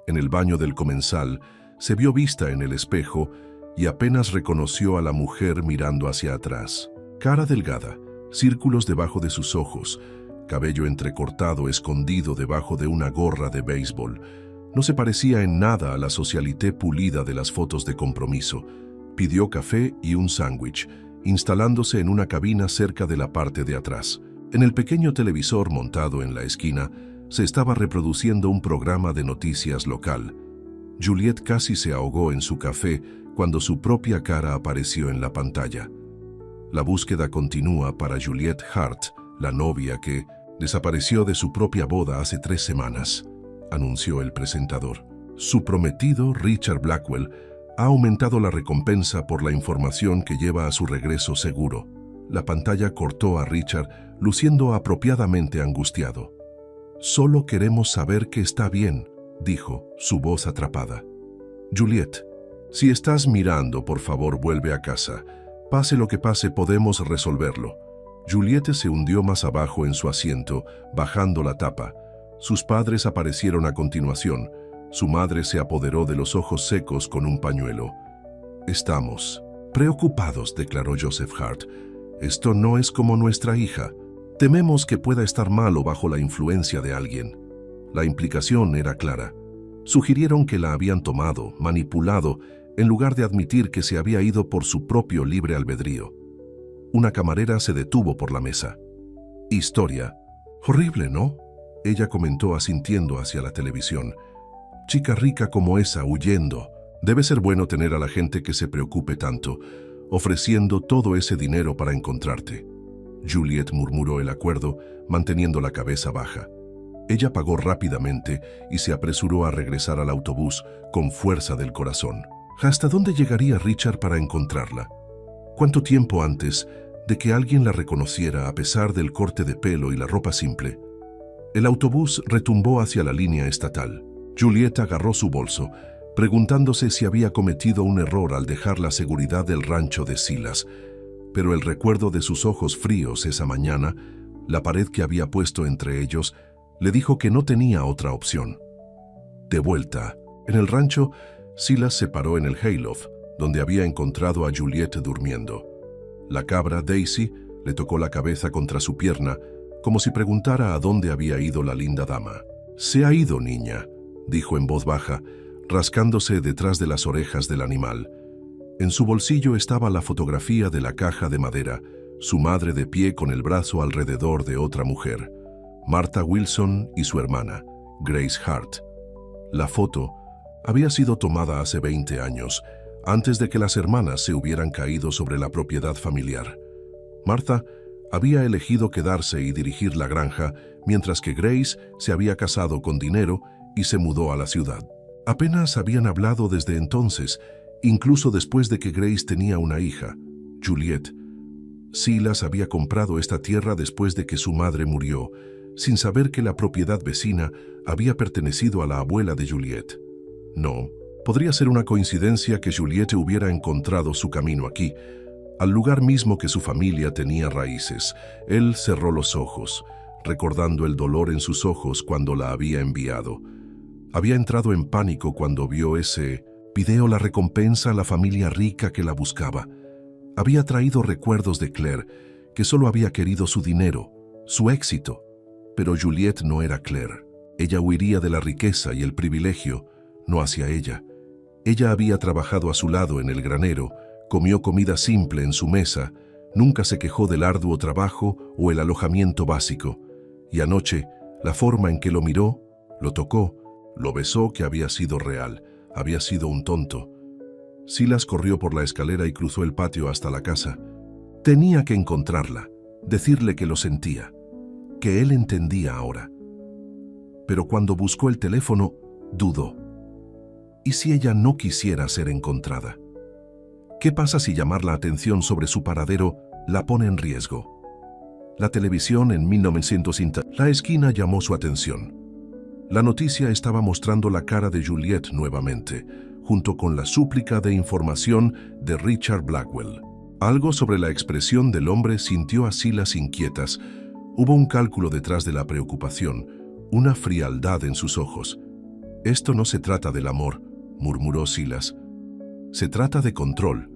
En el baño del comensal, se vio vista en el espejo y apenas reconoció a la mujer mirando hacia atrás. Cara delgada, círculos debajo de sus ojos, cabello entrecortado escondido debajo de una gorra de béisbol. No se parecía en nada a la socialité pulida de las fotos de compromiso. Pidió café y un sándwich, instalándose en una cabina cerca de la parte de atrás. En el pequeño televisor montado en la esquina, se estaba reproduciendo un programa de noticias local. Juliet casi se ahogó en su café cuando su propia cara apareció en la pantalla. La búsqueda continúa para Juliet Hart, la novia que desapareció de su propia boda hace 3 semanas, anunció el presentador. Su prometido, Richard Blackwell, ha aumentado la recompensa por la información que lleva a su regreso seguro. La pantalla cortó a Richard, luciendo apropiadamente angustiado. «Solo queremos saber que está bien», dijo, su voz atrapada. «Juliet, si estás mirando, por favor, vuelve a casa. Pase lo que pase, podemos resolverlo». Juliet se hundió más abajo en su asiento, bajando la tapa. Sus padres aparecieron a continuación. Su madre se apoderó de los ojos secos con un pañuelo. «Estamos preocupados», declaró Joseph Hart. «Esto no es como nuestra hija. Tememos que pueda estar mal o bajo la influencia de alguien». La implicación era clara. Sugirieron que la habían tomado, manipulado, en lugar de admitir que se había ido por su propio libre albedrío. Una camarera se detuvo por la mesa. «Historia. Horrible, ¿no?», ella comentó asintiendo hacia la televisión. «Chica rica como esa huyendo. Debe ser bueno tener a la gente que se preocupe tanto, ofreciendo todo ese dinero para encontrarte». Juliet murmuró el acuerdo, manteniendo la cabeza baja. Ella pagó rápidamente y se apresuró a regresar al autobús con fuerza del corazón. ¿Hasta dónde llegaría Richard para encontrarla? ¿Cuánto tiempo antes de que alguien la reconociera a pesar del corte de pelo y la ropa simple? El autobús retumbó hacia la línea estatal. Juliet agarró su bolso, preguntándose si había cometido un error al dejar la seguridad del rancho de Silas, pero el recuerdo de sus ojos fríos esa mañana, la pared que había puesto entre ellos, le dijo que no tenía otra opción. De vuelta, en el rancho, Silas se paró en el hayloft, donde había encontrado a Juliet durmiendo. La cabra, Daisy, le tocó la cabeza contra su pierna, como si preguntara a dónde había ido la linda dama. «Se ha ido, niña», dijo en voz baja, rascándose detrás de las orejas del animal. En su bolsillo estaba la fotografía de la caja de madera, su madre de pie con el brazo alrededor de otra mujer, Martha Wilson y su hermana, Grace Hart. La foto había sido tomada hace 20 años, antes de que las hermanas se hubieran caído sobre la propiedad familiar. Martha había elegido quedarse y dirigir la granja, mientras que Grace se había casado con dinero y se mudó a la ciudad. Apenas habían hablado desde entonces, incluso después de que Grace tenía una hija, Juliet. Silas había comprado esta tierra después de que su madre murió, sin saber que la propiedad vecina había pertenecido a la abuela de Juliet. No, podría ser una coincidencia que Juliet hubiera encontrado su camino aquí, al lugar mismo que su familia tenía raíces. Él cerró los ojos, recordando el dolor en sus ojos cuando la había enviado. Había entrado en pánico cuando vio ese video, la recompensa a la familia rica que la buscaba. Había traído recuerdos de Claire, que solo había querido su dinero, su éxito. Pero Juliet no era Claire. Ella huiría de la riqueza y el privilegio, no hacia ella. Ella había trabajado a su lado en el granero, comió comida simple en su mesa, nunca se quejó del arduo trabajo o el alojamiento básico. Y anoche, la forma en que lo miró, lo tocó, lo besó, que había sido real, había sido un tonto. Silas corrió por la escalera y cruzó el patio hasta la casa. Tenía que encontrarla, decirle que lo sentía, que él entendía ahora. Pero cuando buscó el teléfono, dudó. ¿Y si ella no quisiera ser encontrada? ¿Qué pasa si llamar la atención sobre su paradero la pone en riesgo? La televisión en 1950, la esquina llamó su atención. La noticia estaba mostrando la cara de Juliet nuevamente, junto con la súplica de información de Richard Blackwell. Algo sobre la expresión del hombre sintió a Silas inquietas. Hubo un cálculo detrás de la preocupación, una frialdad en sus ojos. «Esto no se trata del amor», murmuró Silas. «Se trata de control».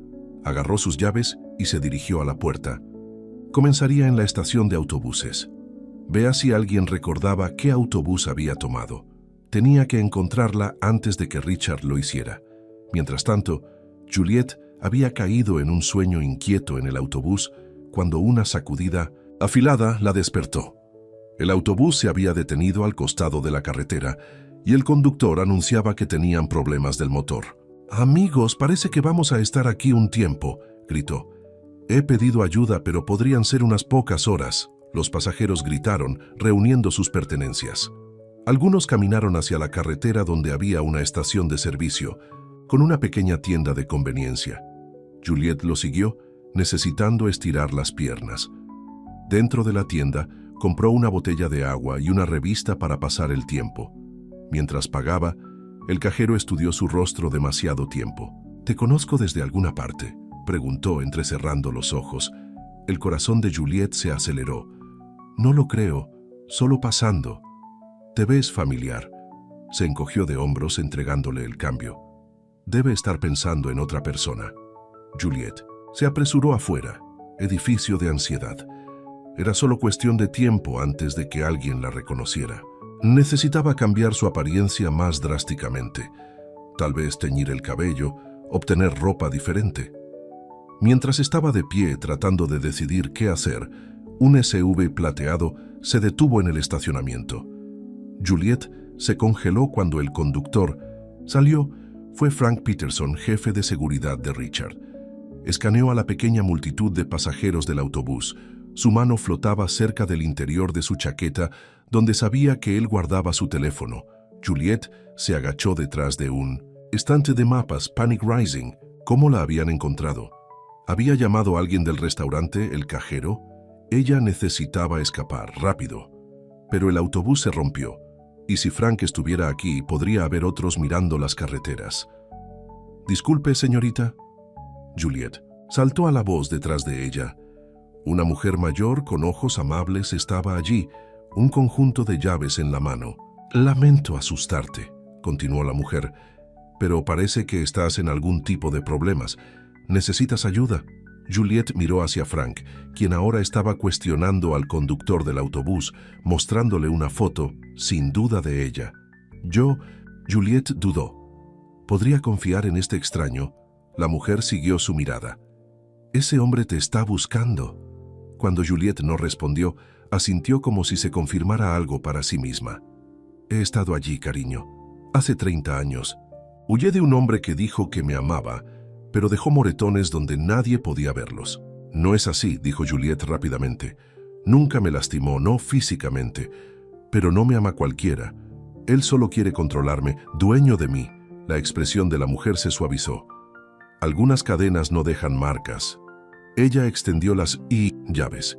Agarró sus llaves y se dirigió a la puerta. Comenzaría en la estación de autobuses. Vea si alguien recordaba qué autobús había tomado. Tenía que encontrarla antes de que Richard lo hiciera. Mientras tanto, Juliet había caído en un sueño inquieto en el autobús cuando una sacudida afilada la despertó. El autobús se había detenido al costado de la carretera y el conductor anunciaba que tenían problemas del motor. «Amigos, parece que vamos a estar aquí un tiempo», gritó. «He pedido ayuda, pero podrían ser unas pocas horas». Los pasajeros gritaron, reuniendo sus pertenencias. Algunos caminaron hacia la carretera donde había una estación de servicio, con una pequeña tienda de conveniencia. Juliet lo siguió, necesitando estirar las piernas. Dentro de la tienda, compró una botella de agua y una revista para pasar el tiempo. Mientras pagaba, el cajero estudió su rostro demasiado tiempo. «¿Te conozco desde alguna parte?», preguntó entrecerrando los ojos. El corazón de Juliet se aceleró. «No lo creo, solo pasando». «Te ves familiar». Se encogió de hombros entregándole el cambio. «Debe estar pensando en otra persona». Juliet se apresuró afuera, edificio de ansiedad. Era solo cuestión de tiempo antes de que alguien la reconociera. Necesitaba cambiar su apariencia más drásticamente. Tal vez teñir el cabello, obtener ropa diferente. Mientras estaba de pie tratando de decidir qué hacer, un SUV plateado se detuvo en el estacionamiento. Juliet se congeló cuando el conductor salió. Fue Frank Peterson, jefe de seguridad de Richard. Escaneó a la pequeña multitud de pasajeros del autobús. Su mano flotaba cerca del interior de su chaqueta, donde sabía que él guardaba su teléfono. Juliet se agachó detrás de un estante de mapas, Panic Rising. ¿Cómo la habían encontrado? ¿Había llamado a alguien del restaurante, el cajero? Ella necesitaba escapar, rápido. Pero el autobús se rompió, y si Frank estuviera aquí, podría haber otros mirando las carreteras. «Disculpe, señorita». Juliet saltó a la voz detrás de ella. Una mujer mayor con ojos amables estaba allí, un conjunto de llaves en la mano. «Lamento asustarte», continuó la mujer, «pero parece que estás en algún tipo de problemas. ¿Necesitas ayuda?» Juliet miró hacia Frank, quien ahora estaba cuestionando al conductor del autobús, mostrándole una foto, sin duda de ella. Juliet dudó. ¿Podría confiar en este extraño? La mujer siguió su mirada. «Ese hombre te está buscando». Cuando Juliet no respondió, asintió como si se confirmara algo para sí misma. «He estado allí, cariño. Hace 30 años. Huyé de un hombre que dijo que me amaba, pero dejó moretones donde nadie podía verlos. No es así, dijo Juliet rápidamente. Nunca me lastimó, no físicamente, pero no me ama cualquiera. Él solo quiere controlarme, dueño de mí. La expresión de la mujer se suavizó. Algunas cadenas no dejan marcas. Ella extendió las llaves.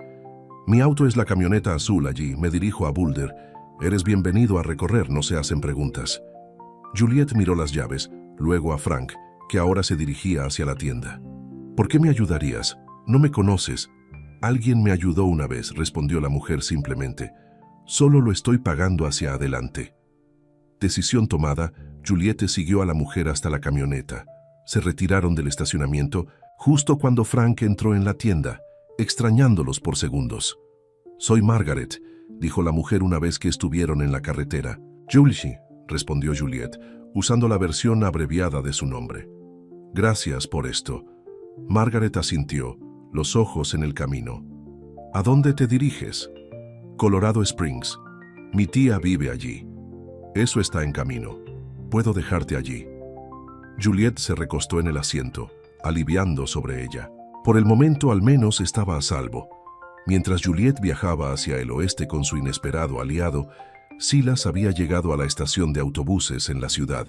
Mi auto es la camioneta azul allí, me dirijo a Boulder. Eres bienvenido a recorrer, no se hacen preguntas. Juliet miró las llaves, luego a Frank, que ahora se dirigía hacia la tienda. ¿Por qué me ayudarías? No me conoces. Alguien me ayudó una vez, respondió la mujer simplemente. Solo lo estoy pagando hacia adelante. Decisión tomada, Juliet siguió a la mujer hasta la camioneta. Se retiraron del estacionamiento justo cuando Frank entró en la tienda, extrañándolos por segundos. «Soy Margaret», dijo la mujer una vez que estuvieron en la carretera. «Julie», respondió Juliet, usando la versión abreviada de su nombre. «Gracias por esto». Margaret asintió, los ojos en el camino. «¿A dónde te diriges?» «Colorado Springs. Mi tía vive allí». «Eso está en camino. Puedo dejarte allí». Juliet se recostó en el asiento, aliviando sobre ella. Por el momento al menos estaba a salvo. Mientras Juliet viajaba hacia el oeste con su inesperado aliado, Silas había llegado a la estación de autobuses en la ciudad.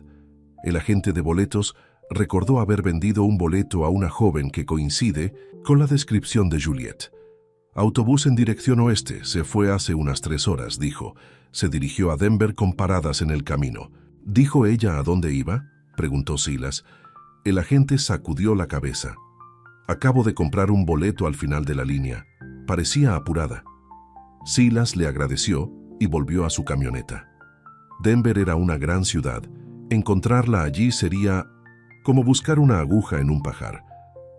El agente de boletos recordó haber vendido un boleto a una joven que coincide con la descripción de Juliet. «Autobús en dirección oeste, se fue hace unas 3 horas», dijo. Se dirigió a Denver con paradas en el camino. ¿Dijo ella a dónde iba?, preguntó Silas. El agente sacudió la cabeza. «Acabo de comprar un boleto al final de la línea». Parecía apurada. Silas le agradeció y volvió a su camioneta. Denver era una gran ciudad. Encontrarla allí sería como buscar una aguja en un pajar.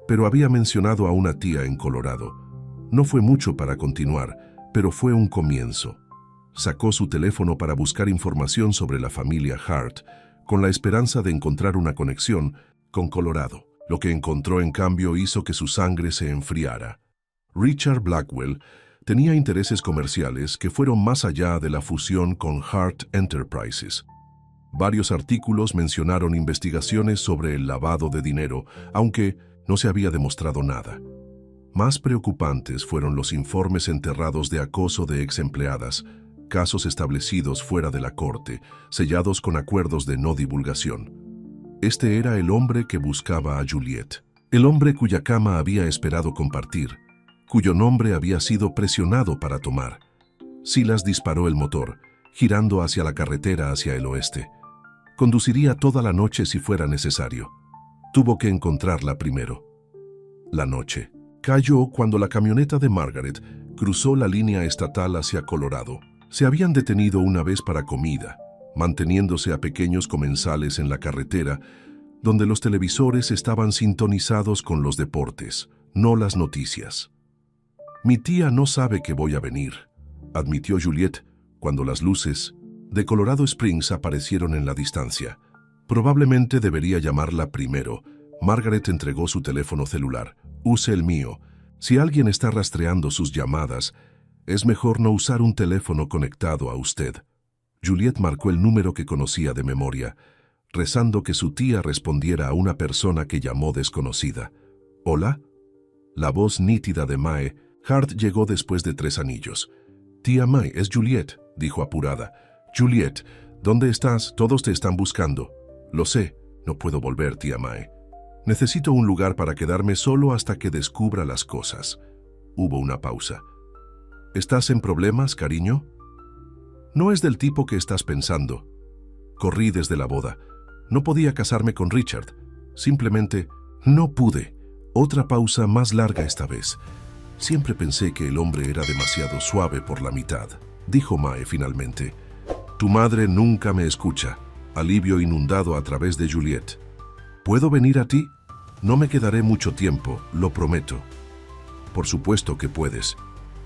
Pero había mencionado a una tía en Colorado. No fue mucho para continuar, pero fue un comienzo. Sacó su teléfono para buscar información sobre la familia Hart, con la esperanza de encontrar una conexión con Colorado. Lo que encontró, en cambio, hizo que su sangre se enfriara. Richard Blackwell tenía intereses comerciales que fueron más allá de la fusión con Hart Enterprises. Varios artículos mencionaron investigaciones sobre el lavado de dinero, aunque no se había demostrado nada. Más preocupantes fueron los informes enterrados de acoso de exempleadas, casos establecidos fuera de la corte, sellados con acuerdos de no divulgación. Este era el hombre que buscaba a Juliet, el hombre cuya cama había esperado compartir, cuyo nombre había sido presionado para tomar. Silas disparó el motor, girando hacia la carretera hacia el oeste. Conduciría toda la noche si fuera necesario. Tuvo que encontrarla primero. La noche cayó cuando la camioneta de Margaret cruzó la línea estatal hacia Colorado. Se habían detenido una vez para comida, manteniéndose a pequeños comensales en la carretera, donde los televisores estaban sintonizados con los deportes, no las noticias. «Mi tía no sabe que voy a venir», admitió Juliet cuando las luces de Colorado Springs aparecieron en la distancia. «Probablemente debería llamarla primero». Margaret entregó su teléfono celular. «Use el mío. Si alguien está rastreando sus llamadas, es mejor no usar un teléfono conectado a usted». Juliet marcó el número que conocía de memoria, rezando que su tía respondiera a una persona que llamó desconocida. «¿Hola?» La voz nítida de Mae Hart llegó después de 3 anillos. «Tía Mae, es Juliet», dijo apurada. «Juliet, ¿dónde estás? Todos te están buscando». «Lo sé. No puedo volver, tía Mae. Necesito un lugar para quedarme solo hasta que descubra las cosas». Hubo una pausa. «¿Estás en problemas, cariño?» «No es del tipo que estás pensando. Corrí desde la boda. No podía casarme con Richard. Simplemente no pude». Otra pausa más larga esta vez. «Siempre pensé que el hombre era demasiado suave por la mitad», dijo Mae finalmente. «Tu madre nunca me escucha». Alivio inundado a través de Juliet. «¿Puedo venir a ti? No me quedaré mucho tiempo, lo prometo». «Por supuesto que puedes.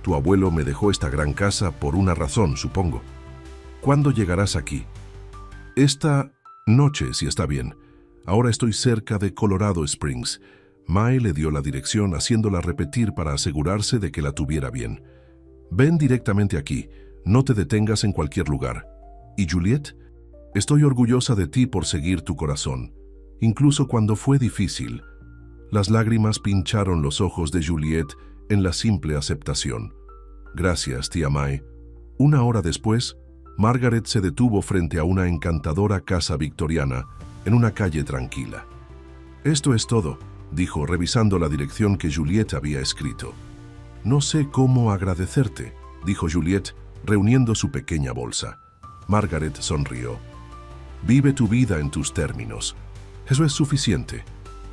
Tu abuelo me dejó esta gran casa por una razón, supongo. ¿Cuándo llegarás aquí?» «Esta noche, si está bien. Ahora estoy cerca de Colorado Springs». Mae le dio la dirección, haciéndola repetir para asegurarse de que la tuviera bien. «Ven directamente aquí. No te detengas en cualquier lugar». «¿Y Juliet?» «Estoy orgullosa de ti por seguir tu corazón, incluso cuando fue difícil». Las lágrimas pincharon los ojos de Juliet en la simple aceptación. Gracias, tía Mae. Una hora después, Margaret se detuvo frente a una encantadora casa victoriana en una calle tranquila. Esto es todo, dijo revisando la dirección que Juliet había escrito. No sé cómo agradecerte, dijo Juliet, reuniendo su pequeña bolsa. Margaret sonrió. Vive tu vida en tus términos. Eso es suficiente.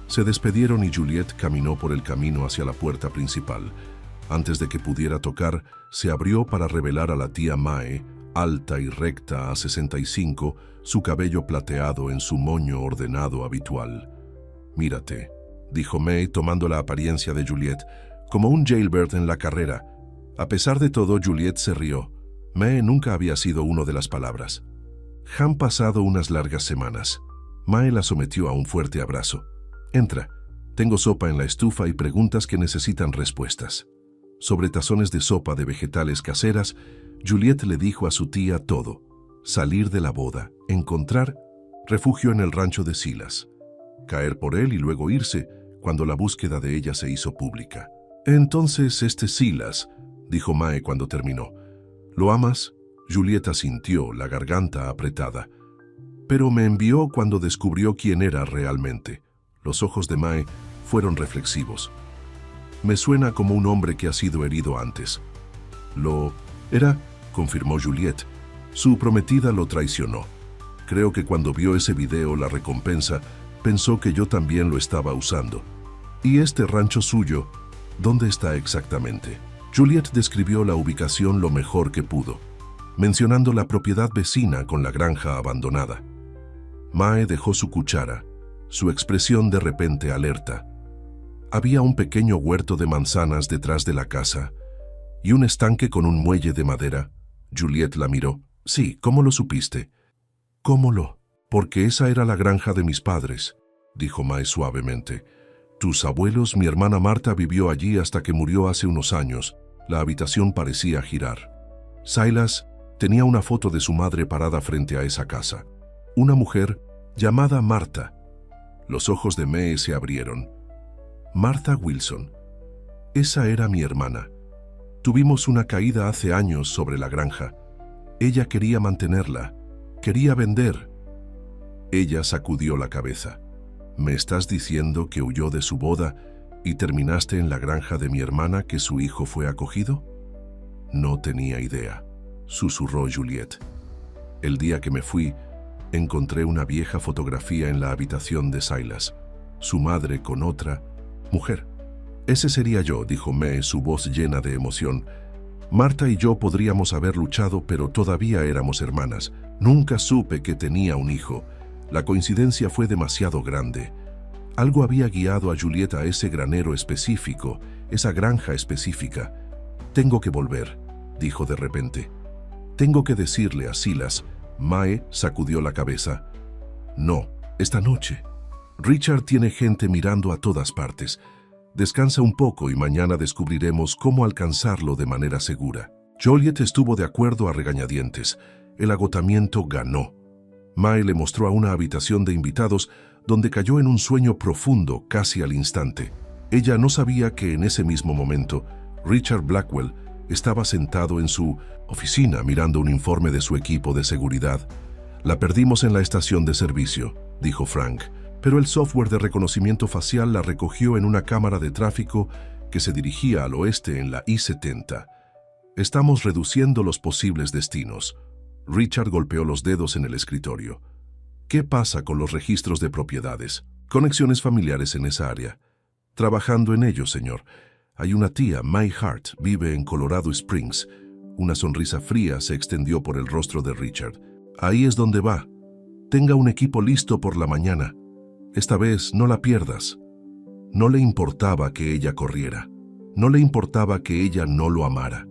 Se despidieron y Juliet caminó por el camino hacia la puerta principal. Antes de que pudiera tocar, se abrió para revelar a la tía Mae, alta y recta a 65, su cabello plateado en su moño ordenado habitual. Mírate, dijo Mae tomando la apariencia de Juliet, como un jailbird en la carrera. A pesar de todo, Juliet se rió. Mae nunca había sido uno de las palabras. Han pasado unas largas semanas. Mae la sometió a un fuerte abrazo. Entra, tengo sopa en la estufa y preguntas que necesitan respuestas. Sobre tazones de sopa de vegetales caseras, Juliet le dijo a su tía todo. Salir de la boda, encontrar refugio en el rancho de Silas, caer por él y luego irse cuando la búsqueda de ella se hizo pública. Entonces Silas, dijo Mae cuando terminó. ¿Lo amas? Juliet asintió, la garganta apretada. Pero me envió cuando descubrió quién era realmente. Los ojos de Mae fueron reflexivos. Me suena como un hombre que ha sido herido antes. Lo era, confirmó Juliet. Su prometida lo traicionó. Creo que cuando vio ese video, la recompensa, pensó que yo también lo estaba usando. ¿Y este rancho suyo, dónde está exactamente? Juliet describió la ubicación lo mejor que pudo, mencionando la propiedad vecina con la granja abandonada. Mae dejó su cuchara, su expresión de repente alerta. Había un pequeño huerto de manzanas detrás de la casa y un estanque con un muelle de madera. Juliet la miró. Sí, ¿cómo lo supiste? ¿Cómo lo? Porque esa era la granja de mis padres, dijo Mae suavemente. Tus abuelos, mi hermana Marta vivió allí hasta que murió hace unos años. La habitación parecía girar. Silas tenía una foto de su madre parada frente a esa casa. Una mujer llamada Marta. Los ojos de Mae se abrieron. Martha Wilson. Esa era mi hermana. Tuvimos una caída hace años sobre la granja. Ella quería mantenerla. Quería vender. Ella sacudió la cabeza. ¿Me estás diciendo que huyó de su boda y terminaste en la granja de mi hermana que su hijo fue acogido? No tenía idea, susurró Juliet. El día que me fui, encontré una vieja fotografía en la habitación de Silas, su madre con otra mujer. Ese sería yo, dijo Mae, su voz llena de emoción. Marta y yo podríamos haber luchado, pero todavía éramos hermanas. Nunca supe que tenía un hijo. La coincidencia fue demasiado grande. Algo había guiado a Juliet a ese granero específico, esa granja específica. Tengo que volver, dijo de repente. Tengo que decirle a Silas. Mae sacudió la cabeza. No, esta noche. Richard tiene gente mirando a todas partes. Descansa un poco y mañana descubriremos cómo alcanzarlo de manera segura. Juliet estuvo de acuerdo a regañadientes. El agotamiento ganó. Mae le mostró a una habitación de invitados donde cayó en un sueño profundo casi al instante. Ella no sabía que en ese mismo momento Richard Blackwell estaba sentado en su oficina mirando un informe de su equipo de seguridad. La perdimos en la estación de servicio, dijo Frank, pero el software de reconocimiento facial la recogió en una cámara de tráfico que se dirigía al oeste en la I-70. Estamos reduciendo los posibles destinos. Richard golpeó los dedos en el escritorio. ¿Qué pasa con los registros de propiedades? Conexiones familiares en esa área. Trabajando en ello, señor. Hay una tía, May Hart, vive en Colorado Springs. Una sonrisa fría se extendió por el rostro de Richard. Ahí es donde va. Tenga un equipo listo por la mañana. Esta vez no la pierdas. No le importaba que ella corriera. No le importaba que ella no lo amara.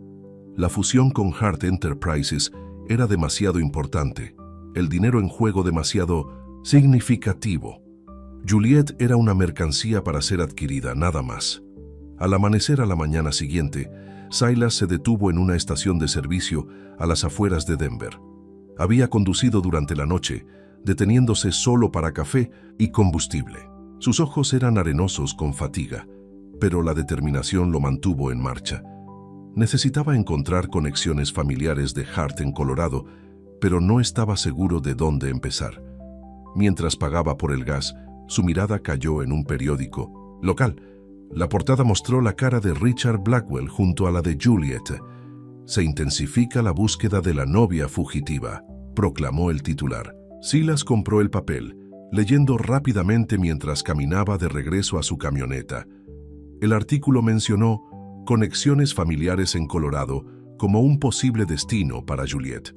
La fusión con Hart Enterprises era demasiado importante, el dinero en juego demasiado significativo. Juliet era una mercancía para ser adquirida, nada más. Al amanecer a la mañana siguiente, Silas se detuvo en una estación de servicio a las afueras de Denver. Había conducido durante la noche, deteniéndose solo para café y combustible. Sus ojos eran arenosos con fatiga, pero la determinación lo mantuvo en marcha. Necesitaba encontrar conexiones familiares de Hart en Colorado, pero no estaba seguro de dónde empezar. Mientras pagaba por el gas, su mirada cayó en un periódico local. La portada mostró la cara de Richard Blackwell junto a la de Juliet. «Se intensifica la búsqueda de la novia fugitiva», proclamó el titular. Silas compró el papel, leyendo rápidamente mientras caminaba de regreso a su camioneta. El artículo mencionó conexiones familiares en Colorado como un posible destino para Juliet.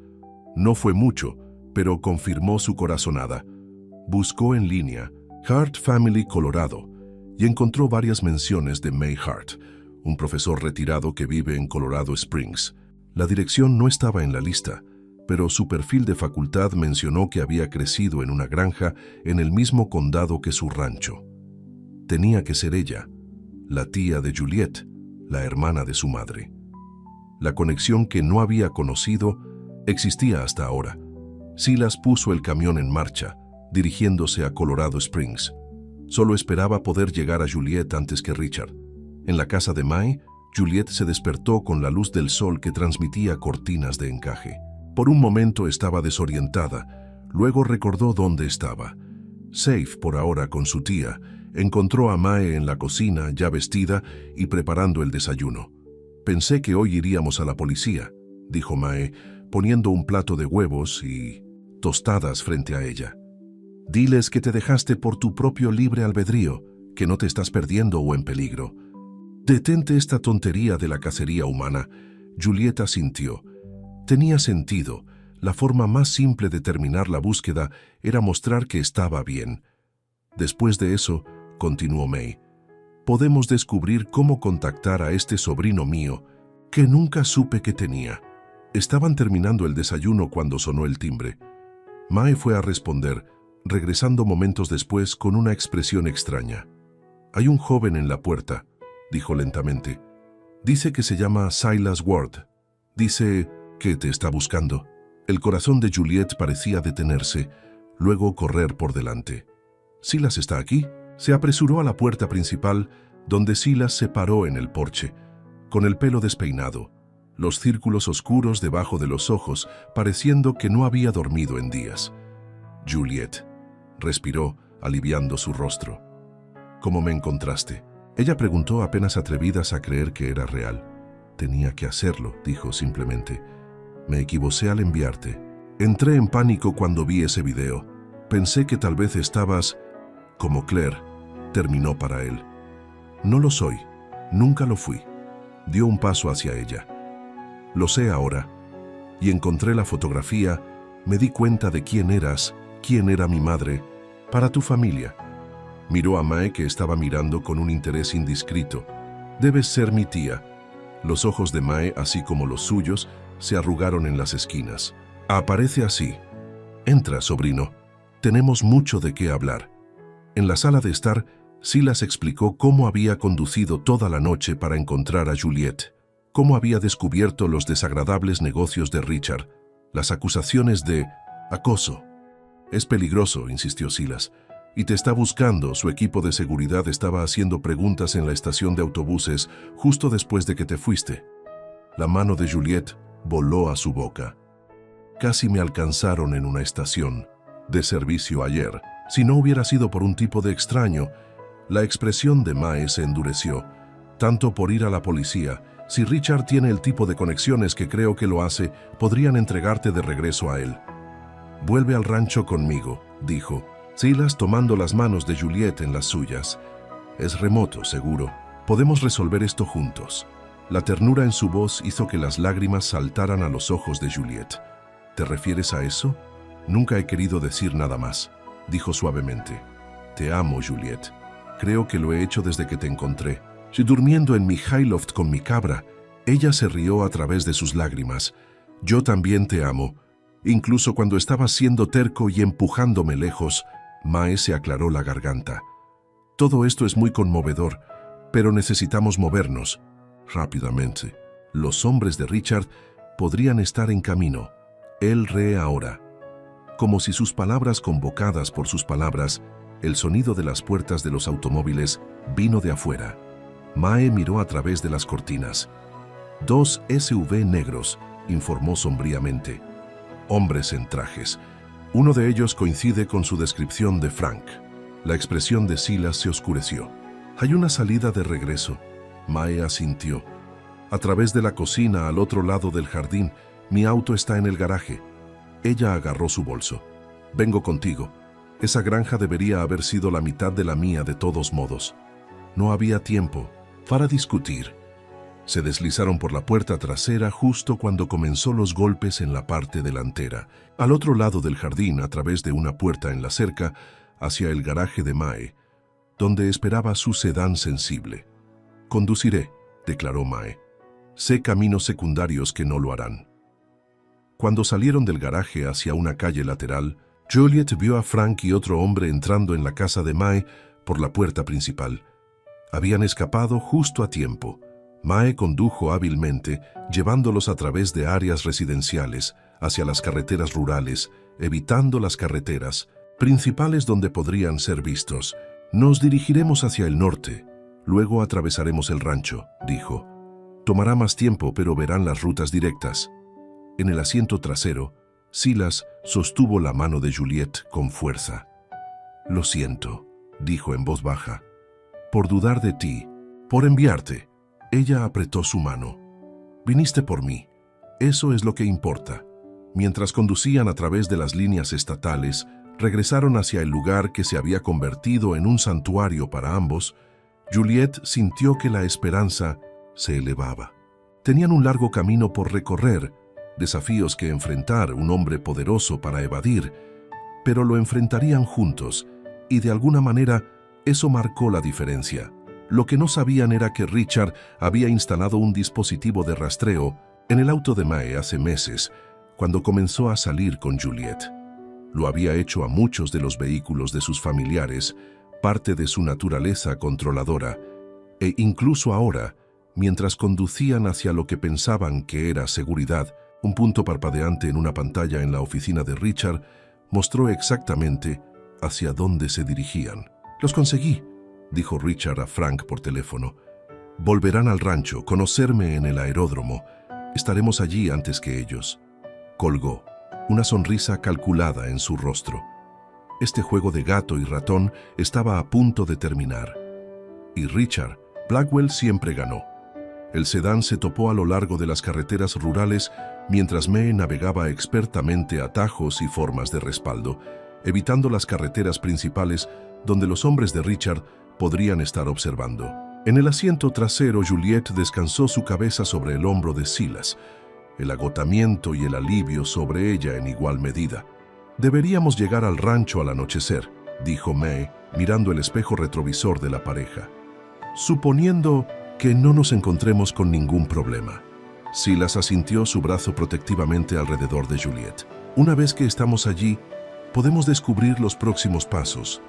No fue mucho, pero confirmó su corazonada. Buscó en línea Hart Family Colorado y encontró varias menciones de May Hart, un profesor retirado que vive en Colorado Springs. La dirección no estaba en la lista, pero su perfil de facultad mencionó que había crecido en una granja en el mismo condado que su rancho. Tenía que ser ella, la tía de Juliet, la hermana de su madre. La conexión que no había conocido existía hasta ahora. Silas puso el camión en marcha, dirigiéndose a Colorado Springs. Solo esperaba poder llegar a Juliet antes que Richard. En la casa de May, Juliet se despertó con la luz del sol que transmitía cortinas de encaje. Por un momento estaba desorientada, luego recordó dónde estaba. Safe por ahora con su tía, encontró a Mae en la cocina, ya vestida y preparando el desayuno. «Pensé que hoy iríamos a la policía», dijo Mae, poniendo un plato de huevos y tostadas frente a ella. «Diles que te dejaste por tu propio libre albedrío, que no te estás perdiendo o en peligro». «Detente esta tontería de la cacería humana», Juliet asintió. Tenía sentido. La forma más simple de terminar la búsqueda era mostrar que estaba bien. Después de eso, continuó May, podemos descubrir cómo contactar a este sobrino mío que nunca supe que tenía. Estaban terminando el desayuno cuando sonó el timbre. May fue a responder, regresando momentos después con una expresión extraña. «Hay un joven en la puerta», dijo lentamente. «Dice que se llama Silas Ward. Dice que te está buscando». El corazón de Juliet parecía detenerse, luego correr por delante. «¿Silas está aquí?» Se apresuró a la puerta principal, donde Silas se paró en el porche, con el pelo despeinado, los círculos oscuros debajo de los ojos, pareciendo que no había dormido en días. «Juliet», respiró, aliviando su rostro. «¿Cómo me encontraste?», ella preguntó, apenas atrevidas a creer que era real. «Tenía que hacerlo», dijo simplemente. «Me equivoqué al enviarte. Entré en pánico cuando vi ese video. Pensé que tal vez estabas como Claire», terminó para él. «No lo soy. Nunca lo fui». Dio un paso hacia ella. «Lo sé ahora. Y encontré la fotografía, me di cuenta de quién eras, quién era mi madre, para tu familia». Miró a Mae, que estaba mirando con un interés indiscreto. «Debes ser mi tía». Los ojos de Mae, así como los suyos, se arrugaron en las esquinas. «Aparece así. Entra, sobrino. Tenemos mucho de qué hablar». En la sala de estar, Silas explicó cómo había conducido toda la noche para encontrar a Juliet, cómo había descubierto los desagradables negocios de Richard, las acusaciones de acoso. «Es peligroso», insistió Silas, «y te está buscando». Su equipo de seguridad estaba haciendo preguntas en la estación de autobuses justo después de que te fuiste. La mano de Juliet voló a su boca. «Casi me alcanzaron en una estación de servicio ayer. Si no hubiera sido por un tipo de extraño». La expresión de Mae se endureció, tanto por ir a la policía. «Si Richard tiene el tipo de conexiones que creo que lo hace, podrían entregarte de regreso a él». «Vuelve al rancho conmigo», dijo Silas, tomando las manos de Juliet en las suyas. «Es remoto, seguro. Podemos resolver esto juntos». La ternura en su voz hizo que las lágrimas saltaran a los ojos de Juliet. «¿Te refieres a eso?» «Nunca he querido decir nada más», dijo suavemente. «Te amo, Juliet. Creo que lo he hecho desde que te encontré. Si durmiendo en mi highloft con mi cabra». Ella se rió a través de sus lágrimas. «Yo también te amo. Incluso cuando estabas siendo terco y empujándome lejos». Mae se aclaró la garganta. «Todo esto es muy conmovedor, pero necesitamos movernos rápidamente. Los hombres de Richard podrían estar en camino. Él ree ahora». Como si sus palabras convocadas por sus palabras, El sonido de las puertas de los automóviles vino de afuera. Mae miró a través de las cortinas. 2 SUV negros, informó sombríamente. Hombres en trajes. Uno de ellos coincide con su descripción de Frank. La expresión de Silas se oscureció. Hay una salida de regreso. Mae asintió. A través de la cocina al otro lado del jardín, mi auto está en el garaje. Ella agarró su bolso. Vengo contigo. Esa granja debería haber sido la mitad de la mía de todos modos. No había tiempo para discutir. Se deslizaron por la puerta trasera justo cuando comenzó los golpes en la parte delantera. Al otro lado del jardín, a través de una puerta en la cerca, hacia el garaje de Mae, donde esperaba su sedán sensible. «Conduciré», declaró Mae. «Sé caminos secundarios que no lo harán». Cuando salieron del garaje hacia una calle lateral, Juliet vio a Frank y otro hombre entrando en la casa de Mae por la puerta principal. Habían escapado justo a tiempo. Mae condujo hábilmente, llevándolos a través de áreas residenciales, hacia las carreteras rurales, evitando las carreteras principales donde podrían ser vistos. «Nos dirigiremos hacia el norte. Luego atravesaremos el rancho», dijo. «Tomará más tiempo, pero verán las rutas directas». En el asiento trasero, Silas sostuvo la mano de Juliet con fuerza. «Lo siento», dijo en voz baja, «por dudar de ti, por enviarte». Ella apretó su mano. «Viniste por mí. Eso es lo que importa». Mientras conducían a través de las líneas estatales, regresaron hacia el lugar que se había convertido en un santuario para ambos. Juliet sintió que la esperanza se elevaba. Tenían un largo camino por recorrer, desafíos que enfrentar, un hombre poderoso para evadir, pero lo enfrentarían juntos, y de alguna manera eso marcó la diferencia. Lo que no sabían era que Richard había instalado un dispositivo de rastreo en el auto de Mae hace meses, cuando comenzó a salir con Juliet. Lo había hecho a muchos de los vehículos de sus familiares, parte de su naturaleza controladora, e incluso ahora, mientras conducían hacia lo que pensaban que era seguridad, un punto parpadeante en una pantalla en la oficina de Richard mostró exactamente hacia dónde se dirigían. «Los conseguí», dijo Richard a Frank por teléfono. «Volverán al rancho, conocerme en el aeródromo. Estaremos allí antes que ellos». Colgó, una sonrisa calculada en su rostro. Este juego de gato y ratón estaba a punto de terminar. Y Richard, Blackwell siempre ganó. El sedán se topó a lo largo de las carreteras rurales mientras Mae navegaba expertamente atajos y formas de respaldo, evitando las carreteras principales donde los hombres de Richard podrían estar observando. En el asiento trasero, Juliet descansó su cabeza sobre el hombro de Silas, el agotamiento y el alivio sobre ella en igual medida. «Deberíamos llegar al rancho al anochecer», dijo Mae, mirando el espejo retrovisor de la pareja. «Suponiendo que no nos encontremos con ningún problema». Silas asintió, su brazo protectivamente alrededor de Juliet. «Una vez que estamos allí, podemos descubrir los próximos pasos.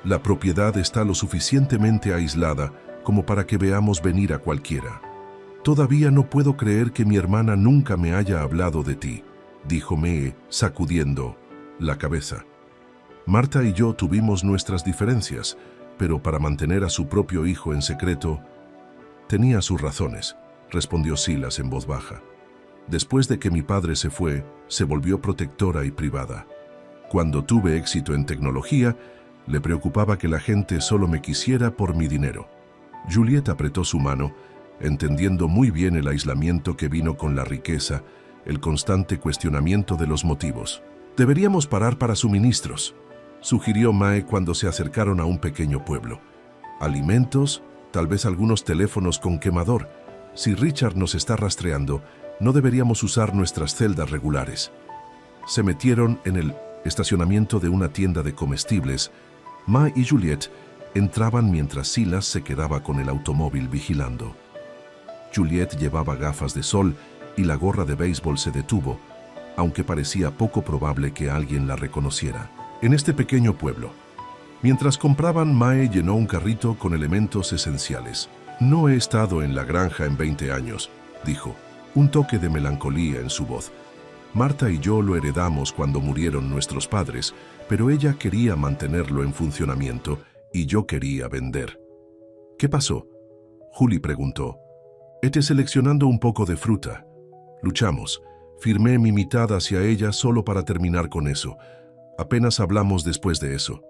La propiedad está lo suficientemente aislada como para que veamos venir a cualquiera». «Todavía no puedo creer que mi hermana nunca me haya hablado de ti», dijo Mae, sacudiendo la cabeza. «Marta y yo tuvimos nuestras diferencias, pero para mantener a su propio hijo en secreto, tenía sus razones», respondió Silas en voz baja. «Después de que mi padre se fue, se volvió protectora y privada. Cuando tuve éxito en tecnología, le preocupaba que la gente solo me quisiera por mi dinero». Juliet apretó su mano, entendiendo muy bien el aislamiento que vino con la riqueza, el constante cuestionamiento de los motivos. «Deberíamos parar para suministros», sugirió Mae cuando se acercaron a un pequeño pueblo. «Alimentos, tal vez algunos teléfonos con quemador. Si Richard nos está rastreando, no deberíamos usar nuestras celdas regulares». Se metieron en el estacionamiento de una tienda de comestibles. Mae y Juliet entraban mientras Silas se quedaba con el automóvil vigilando. Juliet llevaba gafas de sol y la gorra de béisbol se detuvo, aunque parecía poco probable que alguien la reconociera. En este pequeño pueblo, mientras compraban, Mae llenó un carrito con elementos esenciales. «No he estado en la granja en 20 años», dijo, un toque de melancolía en su voz. Marta y yo lo heredamos cuando murieron nuestros padres, pero ella quería mantenerlo en funcionamiento y yo quería vender. ¿Qué pasó?, Julie preguntó. Esté seleccionando un poco de fruta. Luchamos. Firmé mi mitad hacia ella solo para terminar con eso. Apenas hablamos después de eso.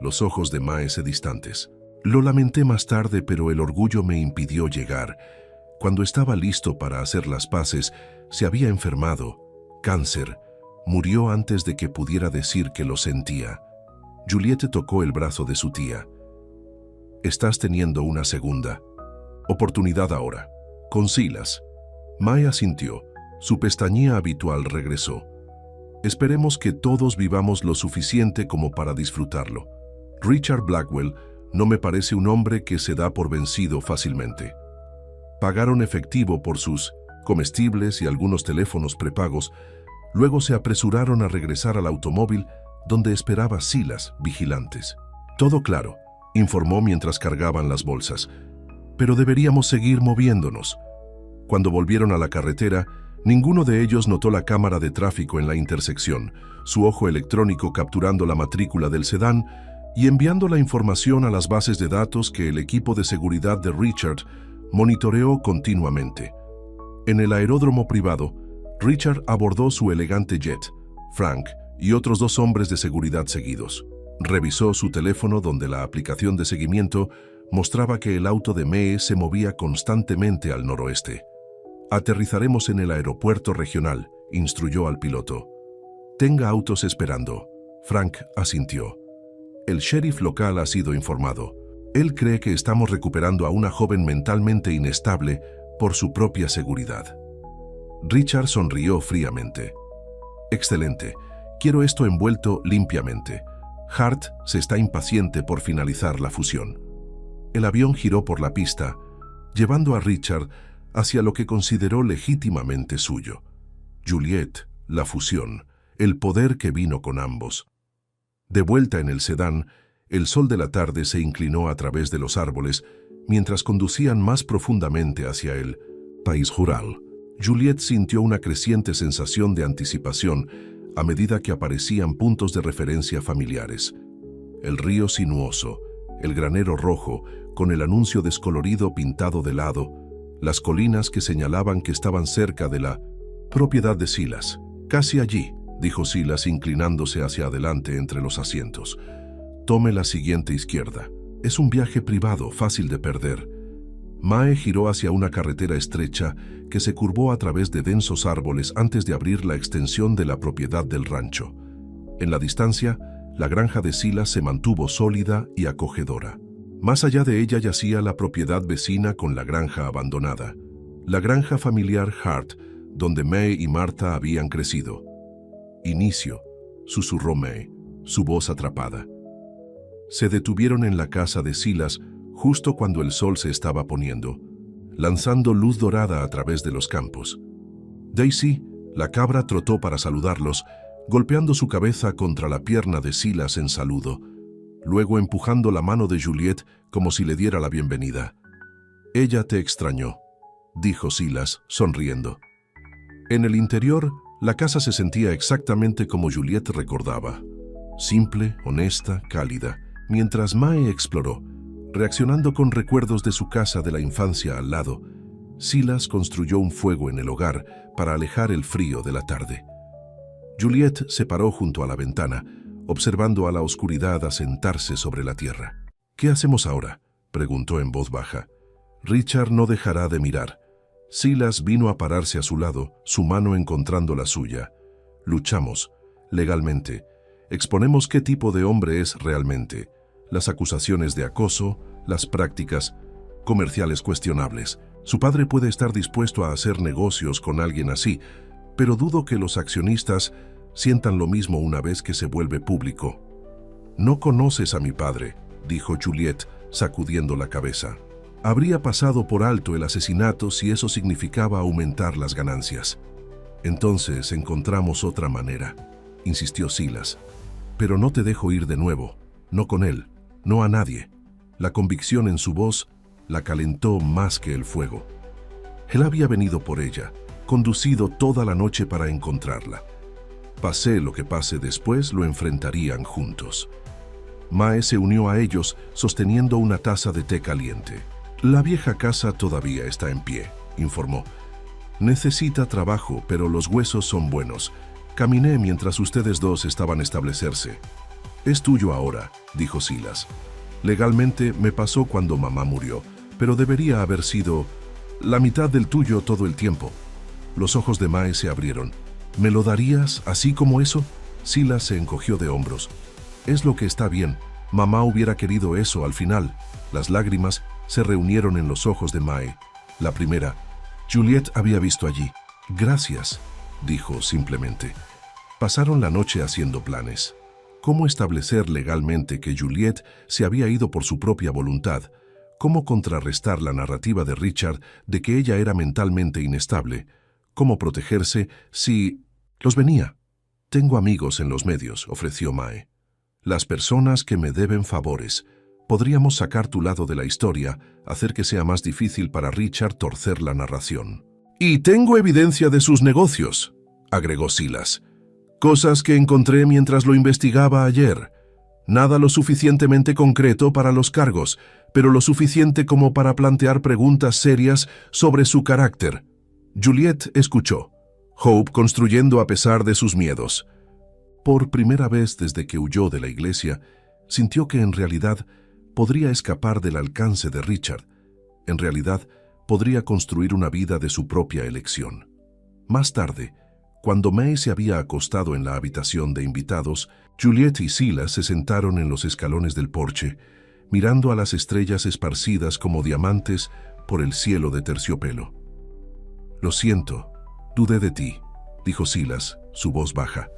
Los ojos de Mae se distantes. Lo lamenté más tarde, pero el orgullo me impidió llegar. Cuando estaba listo para hacer las paces, se había enfermado. Cáncer. Murió antes de que pudiera decir que lo sentía. Juliette tocó el brazo de su tía. Estás teniendo una segunda oportunidad ahora. Con Silas. Mae asintió. Su pestañía habitual regresó. Esperemos que todos vivamos lo suficiente como para disfrutarlo. Richard Blackwell no me parece un hombre que se da por vencido fácilmente. Pagaron efectivo por sus comestibles y algunos teléfonos prepagos. Luego se apresuraron a regresar al automóvil donde esperaba Silas, vigilantes. Todo claro, informó mientras cargaban las bolsas. Pero deberíamos seguir moviéndonos. Cuando volvieron a la carretera, ninguno de ellos notó la cámara de tráfico en la intersección, su ojo electrónico capturando la matrícula del sedán y enviando la información a las bases de datos que el equipo de seguridad de Richard monitoreó continuamente. En el aeródromo privado, Richard abordó su elegante jet, Frank y otros 2 hombres de seguridad seguidos. Revisó su teléfono donde la aplicación de seguimiento mostraba que el auto de Mae se movía constantemente al noroeste. Aterrizaremos en el aeropuerto regional, instruyó al piloto. Tenga autos esperando. Frank asintió. El sheriff local ha sido informado. Él cree que estamos recuperando a una joven mentalmente inestable por su propia seguridad. Richard sonrió fríamente. Excelente. Quiero esto envuelto limpiamente. Hart se está impaciente por finalizar la fusión. El avión giró por la pista, llevando a Richard hacia lo que consideró legítimamente suyo. Juliette, la fusión, el poder que vino con ambos. De vuelta en el sedán, el sol de la tarde se inclinó a través de los árboles mientras conducían más profundamente hacia el país rural. Juliette sintió una creciente sensación de anticipación a medida que aparecían puntos de referencia familiares. El río sinuoso, el granero rojo, con el anuncio descolorido pintado de lado, las colinas que señalaban que estaban cerca de la propiedad de Silas. Casi allí, dijo Silas inclinándose hacia adelante entre los asientos. Tome la siguiente izquierda. Es un viaje privado, fácil de perder. Mae giró hacia una carretera estrecha que se curvó a través de densos árboles antes de abrir la extensión de la propiedad del rancho. En la distancia, la granja de Silas se mantuvo sólida y acogedora. Más allá de ella yacía la propiedad vecina con la granja abandonada, la granja familiar Hart, donde Mae y Marta habían crecido. Inicio, susurró Mae, su voz atrapada. Se detuvieron en la casa de Silas justo cuando el sol se estaba poniendo, lanzando luz dorada a través de los campos. Daisy, la cabra, trotó para saludarlos, golpeando su cabeza contra la pierna de Silas en saludo, luego empujando la mano de Juliette como si le diera la bienvenida. Ella te extrañó, dijo Silas, sonriendo. En el interior, la casa se sentía exactamente como Juliette recordaba. Simple, honesta, cálida, mientras Mae exploró, reaccionando con recuerdos de su casa de la infancia al lado. Silas construyó un fuego en el hogar para alejar el frío de la tarde. Juliette se paró junto a la ventana, observando a la oscuridad asentarse sobre la tierra. ¿Qué hacemos ahora?, preguntó en voz baja. Richard no dejará de mirar. Silas vino a pararse a su lado, su mano encontrando la suya. Luchamos, legalmente. Exponemos qué tipo de hombre es realmente. Las acusaciones de acoso, las prácticas comerciales cuestionables. Su padre puede estar dispuesto a hacer negocios con alguien así, pero dudo que los accionistas sientan lo mismo una vez que se vuelve público. No conoces a mi padre, dijo Juliette, sacudiendo la cabeza. Habría pasado por alto el asesinato si eso significaba aumentar las ganancias. Entonces encontramos otra manera, insistió Silas. Pero no te dejo ir de nuevo, no con él, no a nadie. La convicción en su voz la calentó más que el fuego. Él había venido por ella, conducido toda la noche para encontrarla. Pase lo que pase después, lo enfrentarían juntos. Mae se unió a ellos sosteniendo una taza de té caliente. La vieja casa todavía está en pie, informó. Necesita trabajo, pero los huesos son buenos. Caminé mientras ustedes dos estaban a establecerse. Es tuyo ahora, dijo Silas. Legalmente me pasó cuando mamá murió, pero debería haber sido la mitad del tuyo todo el tiempo. Los ojos de Mae se abrieron. ¿Me lo darías así como eso? Silas se encogió de hombros. Es lo que está bien. Mamá hubiera querido eso al final. Las lágrimas se reunieron en los ojos de Mae. La primera, Juliette había visto allí. Gracias, dijo simplemente. Pasaron la noche haciendo planes. ¿Cómo establecer legalmente que Juliette se había ido por su propia voluntad? ¿Cómo contrarrestar la narrativa de Richard de que ella era mentalmente inestable? ¿Cómo protegerse si los venía? Tengo amigos en los medios, ofreció Mae. Las personas que me deben favores. Podríamos sacar tu lado de la historia, hacer que sea más difícil para Richard torcer la narración. Y tengo evidencia de sus negocios, agregó Silas. Cosas que encontré mientras lo investigaba ayer. Nada lo suficientemente concreto para los cargos, pero lo suficiente como para plantear preguntas serias sobre su carácter. Juliette escuchó, Hope construyendo a pesar de sus miedos. Por primera vez desde que huyó de la iglesia, sintió que en realidad podría escapar del alcance de Richard. En realidad, podría construir una vida de su propia elección. Más tarde, cuando Mae se había acostado en la habitación de invitados, Juliette y Silas se sentaron en los escalones del porche, mirando a las estrellas esparcidas como diamantes por el cielo de terciopelo. Lo siento, dudé de ti, dijo Silas, su voz baja.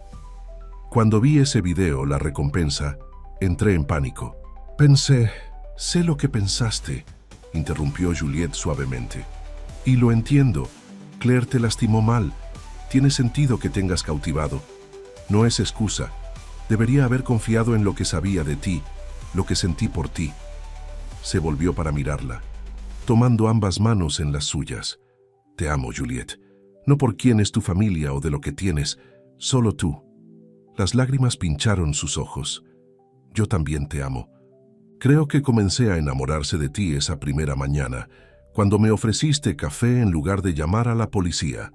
Cuando vi ese video, la recompensa, entré en pánico. Pensé, sé lo que pensaste, interrumpió Juliette suavemente. Y lo entiendo, Claire te lastimó mal. Tiene sentido que tengas cautivado. No es excusa. Debería haber confiado en lo que sabía de ti, lo que sentí por ti. Se volvió para mirarla, tomando ambas manos en las suyas. Te amo, Juliette. No por quién es tu familia o de lo que tienes, solo tú. Las lágrimas pincharon sus ojos. Yo también te amo. Creo que comencé a enamorarse de ti esa primera mañana, cuando me ofreciste café en lugar de llamar a la policía.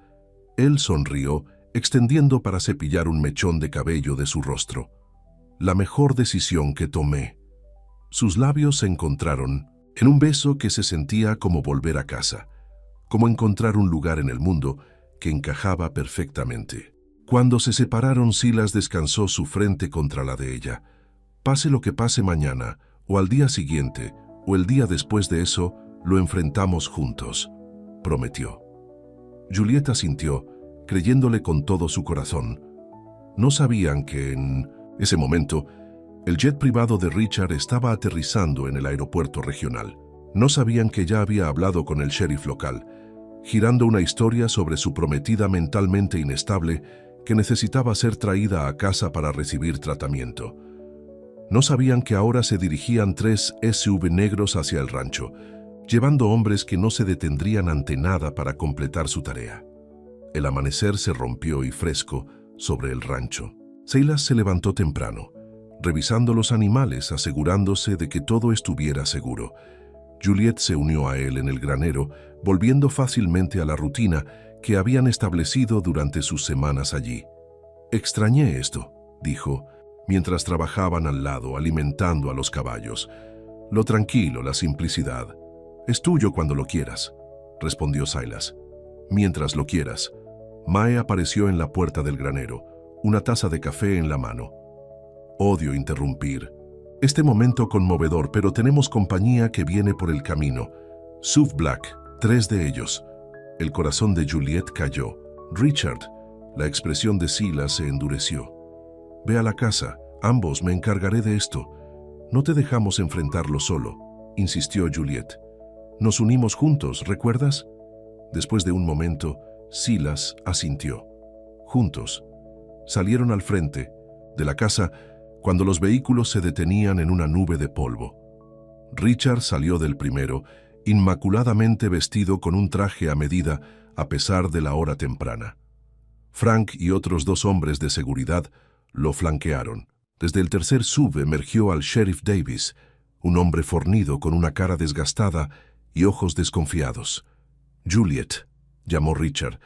Él sonrió, extendiendo para cepillar un mechón de cabello de su rostro. La mejor decisión que tomé. Sus labios se encontraron en un beso que se sentía como volver a casa, como encontrar un lugar en el mundo que encajaba perfectamente. Cuando se separaron, Silas descansó su frente contra la de ella. Pase lo que pase mañana, o al día siguiente, o el día después de eso, lo enfrentamos juntos, prometió. Juliette asintió, creyéndole con todo su corazón. No sabían que en ese momento el jet privado de Richard estaba aterrizando en el aeropuerto regional. No sabían que ya había hablado con el sheriff local, girando una historia sobre su prometida mentalmente inestable que necesitaba ser traída a casa para recibir tratamiento. No sabían que ahora se dirigían 3 SUV negros hacia el rancho, llevando hombres que no se detendrían ante nada para completar su tarea. El amanecer se rompió y fresco sobre el rancho. Silas se levantó temprano, revisando los animales, asegurándose de que todo estuviera seguro. Juliette se unió a él en el granero, volviendo fácilmente a la rutina que habían establecido durante sus semanas allí. Extrañé esto, dijo, mientras trabajaban al lado, alimentando a los caballos. Lo tranquilo, la simplicidad. Es tuyo cuando lo quieras, respondió Silas. Mientras lo quieras. Mae apareció en la puerta del granero, una taza de café en la mano. Odio interrumpir este momento conmovedor, pero tenemos compañía que viene por el camino. SUV Black, 3 de ellos. El corazón de Juliette cayó. Richard, la expresión de Silas se endureció. Ve a la casa, ambos, me encargaré de esto. No te dejamos enfrentarlo solo, insistió Juliette. Nos unimos juntos, ¿recuerdas? Después de un momento, Silas asintió. Juntos. Salieron al frente de la casa cuando los vehículos se detenían en una nube de polvo. Richard salió del primero, inmaculadamente vestido con un traje a medida a pesar de la hora temprana. Frank y otros 2 hombres de seguridad lo flanquearon. Desde el tercer sub emergió al sheriff Davis, un hombre fornido con una cara desgastada y ojos desconfiados. «Juliet», llamó Richard,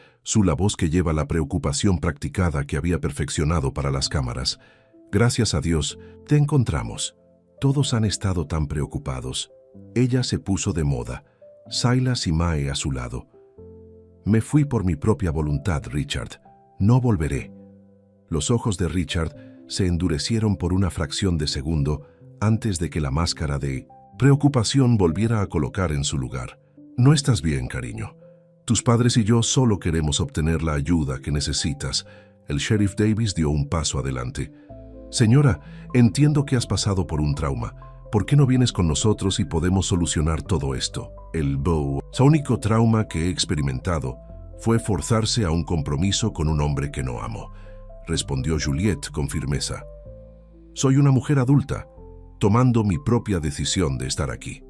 la voz que lleva la preocupación practicada que había perfeccionado para las cámaras. «Gracias a Dios, te encontramos. Todos han estado tan preocupados». Ella se puso de moda, Silas y Mae a su lado. «Me fui por mi propia voluntad, Richard. No volveré». Los ojos de Richard se endurecieron por una fracción de segundo antes de que la máscara de preocupación volviera a colocar en su lugar. «No estás bien, cariño. Tus padres y yo solo queremos obtener la ayuda que necesitas». El sheriff Davis dio un paso adelante. «Señora, entiendo que has pasado por un trauma. ¿Por qué no vienes con nosotros y podemos solucionar todo esto?» El único trauma que he experimentado fue forzarse a un compromiso con un hombre que no amo, respondió Juliet con firmeza. «Soy una mujer adulta, tomando mi propia decisión de estar aquí».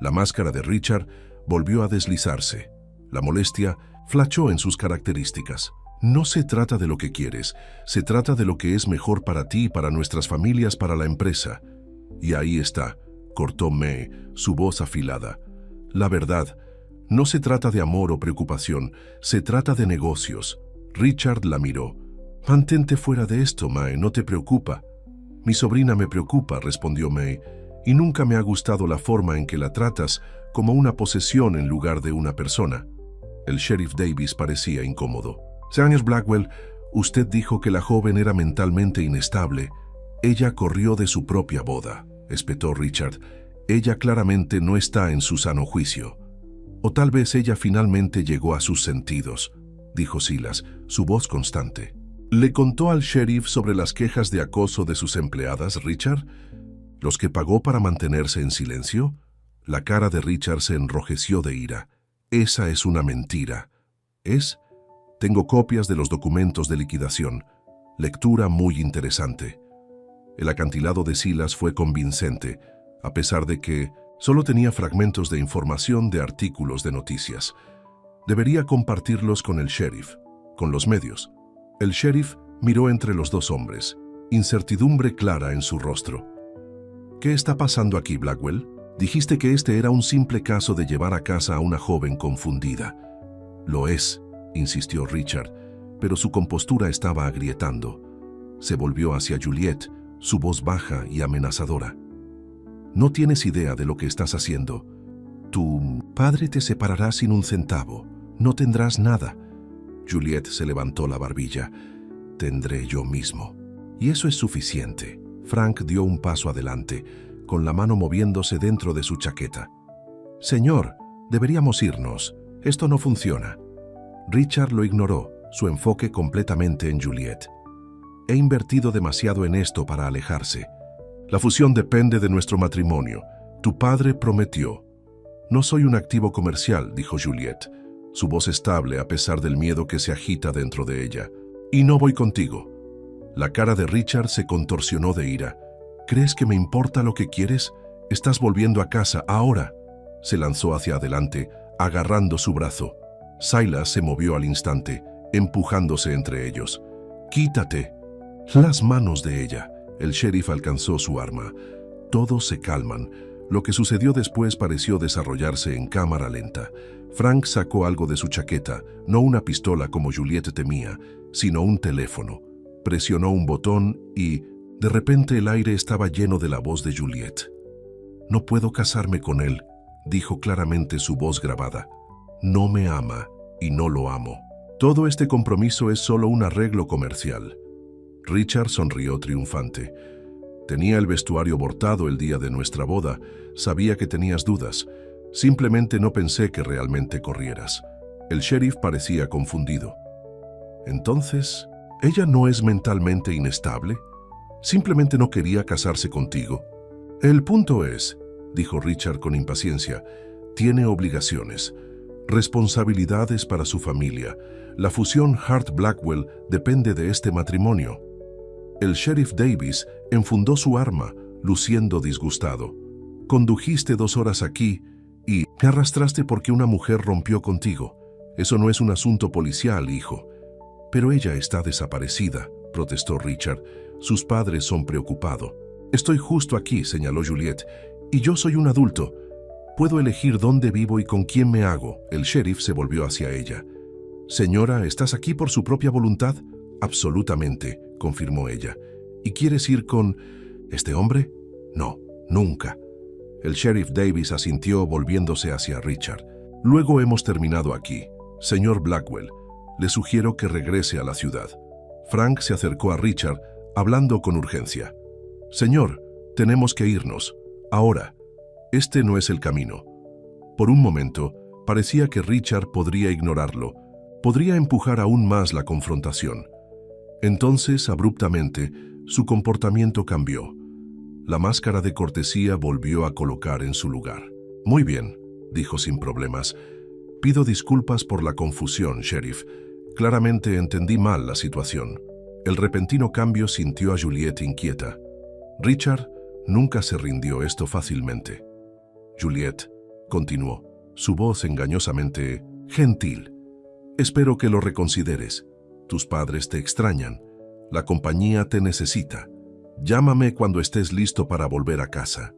La máscara de Richard volvió a deslizarse. La molestia flachó en sus características. «No se trata de lo que quieres, se trata de lo que es mejor para ti, para nuestras familias, para la empresa». «Y ahí está», cortó Mae, su voz afilada. «La verdad, no se trata de amor o preocupación, se trata de negocios». Richard la miró. «Mantente fuera de esto, Mae, no te preocupa». «Mi sobrina me preocupa», respondió Mae, «y nunca me ha gustado la forma en que la tratas, como una posesión en lugar de una persona». El sheriff Davis parecía incómodo. «Señor Blackwell, usted dijo que la joven era mentalmente inestable. Ella corrió de su propia boda», espetó Richard. «Ella claramente no está en su sano juicio». «O tal vez ella finalmente llegó a sus sentidos», dijo Silas, su voz constante. «¿Le contó al sheriff sobre las quejas de acoso de sus empleadas, Richard? ¿Los que pagó para mantenerse en silencio?» La cara de Richard se enrojeció de ira. «Esa es una mentira». «¿Es? Tengo copias de los documentos de liquidación. Lectura muy interesante». El acantilado de Silas fue convincente, a pesar de que solo tenía fragmentos de información de artículos de noticias. Debería compartirlos con el sheriff, con los medios. El sheriff miró entre los 2 hombres, incertidumbre clara en su rostro. «¿Qué está pasando aquí, Blackwell? Dijiste que este era un simple caso de llevar a casa a una joven confundida». «Lo es», insistió Richard, pero su compostura estaba agrietando. Se volvió hacia Juliet, su voz baja y amenazadora. «No tienes idea de lo que estás haciendo. Tu padre te separará sin un centavo. No tendrás nada». Juliet se levantó la barbilla. «Tendré yo mismo». «Y eso es suficiente». Frank dio un paso adelante, con la mano moviéndose dentro de su chaqueta. «Señor, deberíamos irnos. Esto no funciona». Richard lo ignoró, su enfoque completamente en Juliet. «He invertido demasiado en esto para alejarse. La fusión depende de nuestro matrimonio. Tu padre prometió». «No soy un activo comercial», dijo Juliet, su voz estable a pesar del miedo que se agita dentro de ella. «Y no voy contigo». La cara de Richard se contorsionó de ira. «¿Crees que me importa lo que quieres? Estás volviendo a casa ahora». Se lanzó hacia adelante, agarrando su brazo. Silas se movió al instante, empujándose entre ellos. «Quítate». Las manos de ella. El sheriff alcanzó su arma. Todos se calman. Lo que sucedió después pareció desarrollarse en cámara lenta. Frank sacó algo de su chaqueta, no una pistola como Juliet temía, sino un teléfono. Presionó un botón y, de repente, el aire estaba lleno de la voz de Juliet. «No puedo casarme con él», dijo claramente su voz grabada. «No me ama y no lo amo. Todo este compromiso es solo un arreglo comercial». Richard sonrió triunfante. «Tenía el vestuario bordado el día de nuestra boda. Sabía que tenías dudas. Simplemente no pensé que realmente corrieras». El sheriff parecía confundido. «Entonces, ¿ella no es mentalmente inestable? Simplemente no quería casarse contigo». «El punto es», dijo Richard con impaciencia, «tiene obligaciones, responsabilidades para su familia. La fusión Hart-Blackwell depende de este matrimonio». El sheriff Davis enfundó su arma, luciendo disgustado. «Condujiste 2 horas aquí y me arrastraste porque una mujer rompió contigo. Eso no es un asunto policial, hijo». Pero ella está desaparecida, protestó Richard. Sus padres son preocupados. Estoy justo aquí, señaló Juliet, y yo soy un adulto. Puedo elegir dónde vivo y con quién me hago. El sheriff se volvió hacia ella. Señora, ¿estás aquí por su propia voluntad? Absolutamente, confirmó ella. ¿Y quieres ir con este hombre? No, nunca. El sheriff Davis asintió volviéndose hacia Richard. Luego hemos terminado aquí. Señor Blackwell, le sugiero que regrese a la ciudad. Frank se acercó a Richard, hablando con urgencia. Señor, tenemos que irnos. Ahora. Este no es el camino. Por un momento, parecía que Richard podría ignorarlo. Podría empujar aún más la confrontación. Entonces, abruptamente, su comportamiento cambió. La máscara de cortesía volvió a colocar en su lugar. Muy bien, dijo sin problemas. Pido disculpas por la confusión, sheriff. Claramente entendí mal la situación. El repentino cambio sintió a Juliet inquieta. Richard nunca se rindió esto fácilmente. Juliet, continuó, su voz engañosamente gentil. Espero que lo reconsideres. Tus padres te extrañan. La compañía te necesita. Llámame cuando estés listo para volver a casa.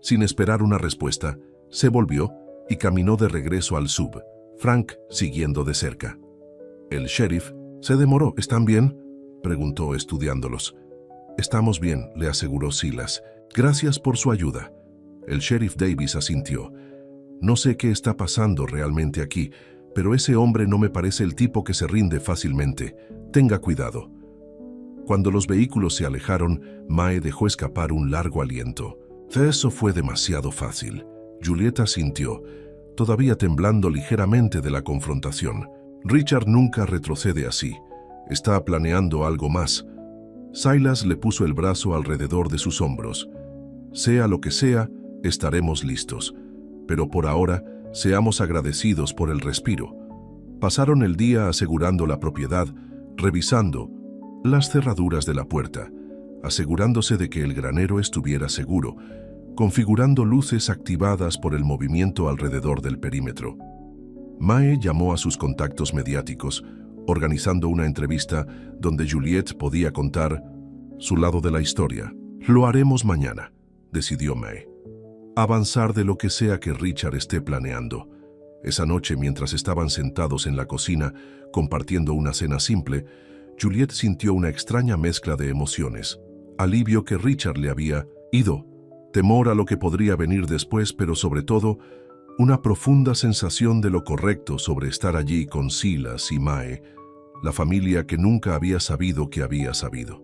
Sin esperar una respuesta, se volvió y caminó de regreso al sub, Frank siguiendo de cerca. El sheriff se demoró. ¿Están bien?, preguntó estudiándolos. Estamos bien, le aseguró Silas. Gracias por su ayuda. El sheriff Davis asintió. No sé qué está pasando realmente aquí, pero ese hombre no me parece el tipo que se rinde fácilmente. Tenga cuidado. Cuando los vehículos se alejaron, Mae dejó escapar un largo aliento. Eso fue demasiado fácil. Julieta sintió, todavía temblando ligeramente de la confrontación. Richard nunca retrocede así. Está planeando algo más. Silas le puso el brazo alrededor de sus hombros. Sea lo que sea, estaremos listos. Pero por ahora, seamos agradecidos por el respiro. Pasaron el día asegurando la propiedad, revisando las cerraduras de la puerta, asegurándose de que el granero estuviera seguro, configurando luces activadas por el movimiento alrededor del perímetro. Mae llamó a sus contactos mediáticos, organizando una entrevista donde Juliet podía contar su lado de la historia. Lo haremos mañana, decidió Mae. Avanzar de lo que sea que Richard esté planeando. Esa noche, mientras estaban sentados en la cocina, compartiendo una cena simple, Juliet sintió una extraña mezcla de emociones. Alivio que Richard le había ido, temor a lo que podría venir después, pero sobre todo, una profunda sensación de lo correcto sobre estar allí con Silas y Mae, la familia que nunca había sabido que había sabido.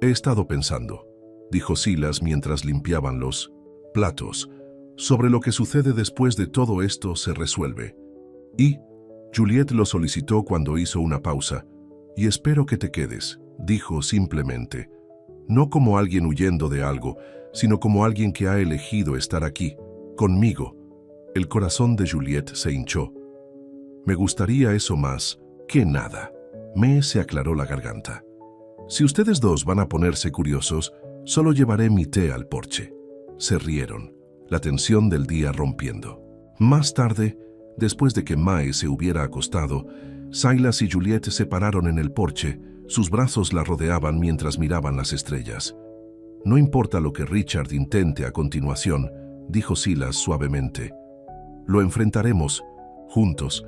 He estado pensando, dijo Silas mientras limpiaban los platos, sobre lo que sucede después de todo esto se resuelve. Y Juliet lo solicitó cuando hizo una pausa. Y espero que te quedes, dijo simplemente. No como alguien huyendo de algo, sino como alguien que ha elegido estar aquí, conmigo. El corazón de Juliet se hinchó. Me gustaría eso más que nada. Mae se aclaró la garganta. Si ustedes dos van a ponerse curiosos, solo llevaré mi té al porche. Se rieron, la tensión del día rompiendo. Más tarde, después de que Mae se hubiera acostado, Silas y Juliet se pararon en el porche, sus brazos la rodeaban mientras miraban las estrellas. No importa lo que Richard intente a continuación, dijo Silas suavemente. Lo enfrentaremos, juntos.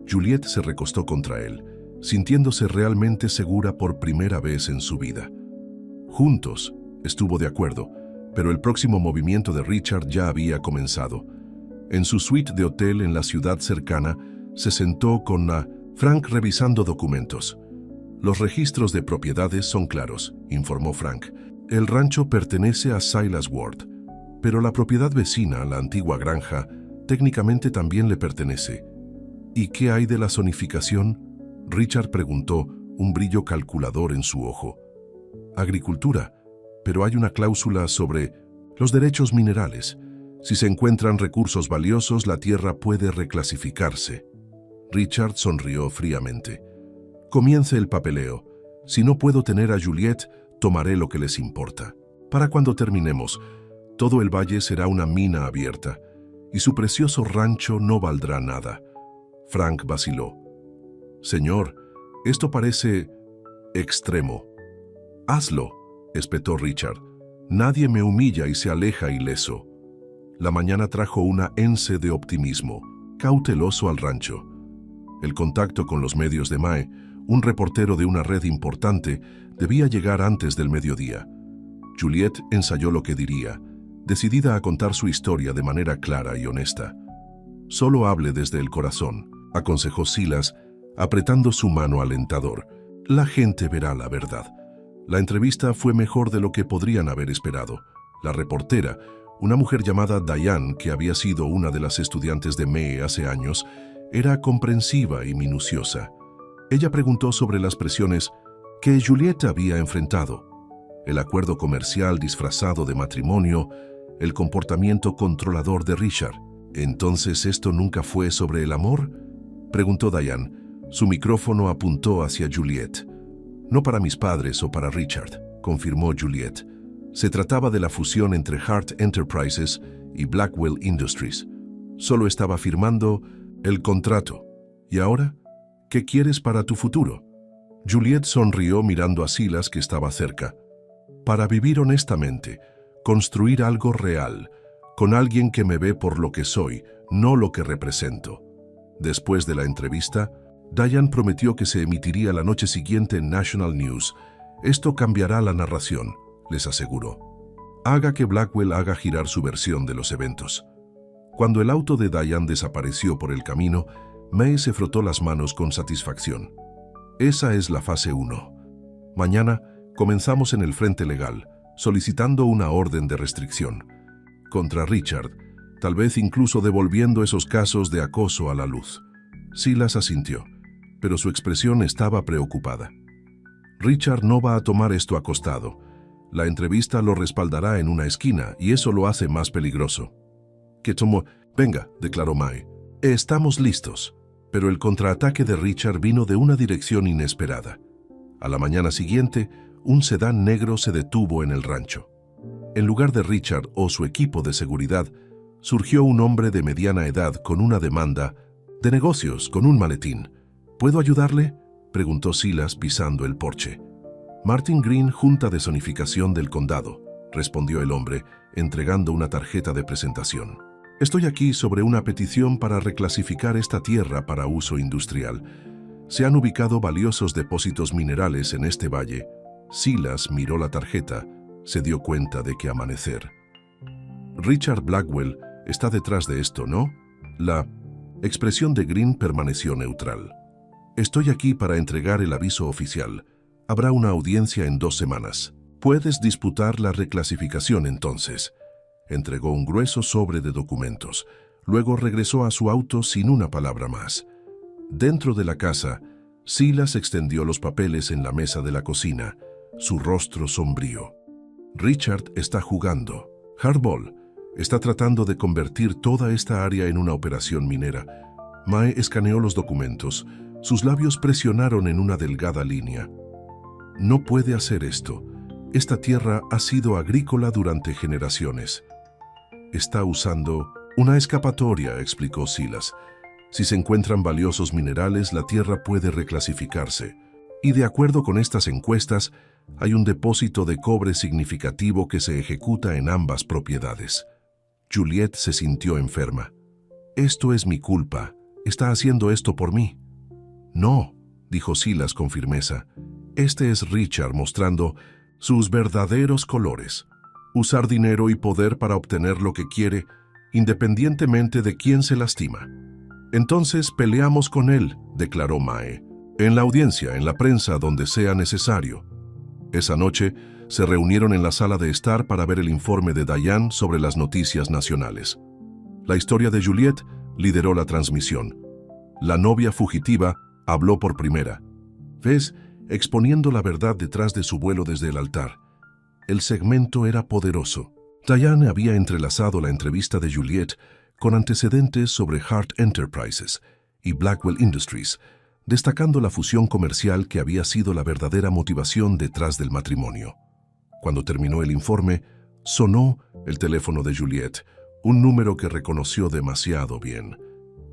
Juliet se recostó contra él, sintiéndose realmente segura por primera vez en su vida. Juntos, estuvo de acuerdo, pero el próximo movimiento de Richard ya había comenzado. En su suite de hotel en la ciudad cercana, se sentó con Frank revisando documentos. Los registros de propiedades son claros, informó Frank. El rancho pertenece a Silas Ward, pero la propiedad vecina, la antigua granja, técnicamente también le pertenece. ¿Y qué hay de la zonificación?, Richard preguntó, un brillo calculador en su ojo. Agricultura, pero hay una cláusula sobre los derechos minerales. Si se encuentran recursos valiosos, la tierra puede reclasificarse. Richard sonrió fríamente. Comience el papeleo. Si no puedo tener a Juliet, tomaré lo que les importa. Para cuando terminemos, todo el valle será una mina abierta, y su precioso rancho no valdrá nada. Frank vaciló. Señor, Esto parece extremo. Hazlo, espetó Richard. Nadie me humilla y se aleja ileso. La mañana trajo una ense de optimismo, cauteloso al rancho. El contacto con los medios de Mae, un reportero de una red importante, debía llegar antes del mediodía. Juliette ensayó lo que diría, decidida a contar su historia de manera clara y honesta. «Solo hable desde el corazón», aconsejó Silas, apretando su mano alentador. «La gente verá la verdad». La entrevista fue mejor de lo que podrían haber esperado. La reportera, una mujer llamada Diane, que había sido una de las estudiantes de Mae hace años, era comprensiva y minuciosa. Ella preguntó sobre las presiones que Juliette había enfrentado, el acuerdo comercial disfrazado de matrimonio, el comportamiento controlador de Richard. «¿Entonces esto nunca fue sobre el amor?», preguntó Diane. Su micrófono apuntó hacia Juliette. «No para mis padres o para Richard», confirmó Juliette. «Se trataba de la fusión entre Hart Enterprises y Blackwell Industries. Solo estaba firmando el contrato. ¿Y ahora? ¿Qué quieres para tu futuro?». Juliette sonrió mirando a Silas, que estaba cerca. «Para vivir honestamente, construir algo real, con alguien que me ve por lo que soy, no lo que represento». Después de la entrevista, Diane prometió que se emitiría la noche siguiente en National News. «Esto cambiará la narración», les aseguró. «Haga que Blackwell haga girar su versión de los eventos». Cuando el auto de Diane desapareció por el camino, Mae se frotó las manos con satisfacción. «Esa es la fase 1. Mañana comenzamos en el frente legal, solicitando una orden de restricción contra Richard, tal vez incluso devolviendo esos casos de acoso a la luz». Silas asintió, pero su expresión estaba preocupada. «Richard no va a tomar esto acostado. La entrevista lo respaldará en una esquina y eso lo hace más peligroso». «¿Qué tomó? Venga», declaró Mae. «Estamos listos». Pero el contraataque de Richard vino de una dirección inesperada. A la mañana siguiente, un sedán negro se detuvo en el rancho. En lugar de Richard o su equipo de seguridad, surgió un hombre de mediana edad con una demanda de negocios con un maletín. «¿Puedo ayudarle?», preguntó Silas pisando el porche. «Martin Green, Junta de Zonificación del Condado», respondió el hombre, entregando una tarjeta de presentación. «Estoy aquí sobre una petición para reclasificar esta tierra para uso industrial. Se han ubicado valiosos depósitos minerales en este valle». Silas miró la tarjeta, se dio cuenta de que amanecer. «Richard Blackwell está detrás de esto, ¿no?». La expresión de Green permaneció neutral. «Estoy aquí para entregar el aviso oficial. Habrá una audiencia en 2 semanas. Puedes disputar la reclasificación entonces». Entregó un grueso sobre de documentos. Luego regresó a su auto sin una palabra más. Dentro de la casa, Silas extendió los papeles en la mesa de la cocina, su rostro sombrío. «Richard está jugando. Hardball. Está tratando de convertir toda esta área en una operación minera». Mae escaneó los documentos. Sus labios presionaron en una delgada línea. «No puede hacer esto. Esta tierra ha sido agrícola durante generaciones». «Está usando una escapatoria», explicó Silas. «Si se encuentran valiosos minerales, la tierra puede reclasificarse. Y de acuerdo con estas encuestas, hay un depósito de cobre significativo que se ejecuta en ambas propiedades». Juliette se sintió enferma. «Esto es mi culpa. Está haciendo esto por mí». «No», dijo Silas con firmeza. «Este es Richard mostrando sus verdaderos colores. Usar dinero y poder para obtener lo que quiere, independientemente de quién se lastima». «Entonces peleamos con él», declaró Mae. «En la audiencia, en la prensa, donde sea necesario». Esa noche, se reunieron en la sala de estar para ver el informe de Diane sobre las noticias nacionales. La historia de Juliette lideró la transmisión. La novia fugitiva habló por primera vez, exponiendo la verdad detrás de su vuelo desde el altar. El segmento era poderoso. Diane había entrelazado la entrevista de Juliette con antecedentes sobre Hart Enterprises y Blackwell Industries, destacando la fusión comercial que había sido la verdadera motivación detrás del matrimonio. Cuando terminó el informe, sonó el teléfono de Juliette, un número que reconoció demasiado bien.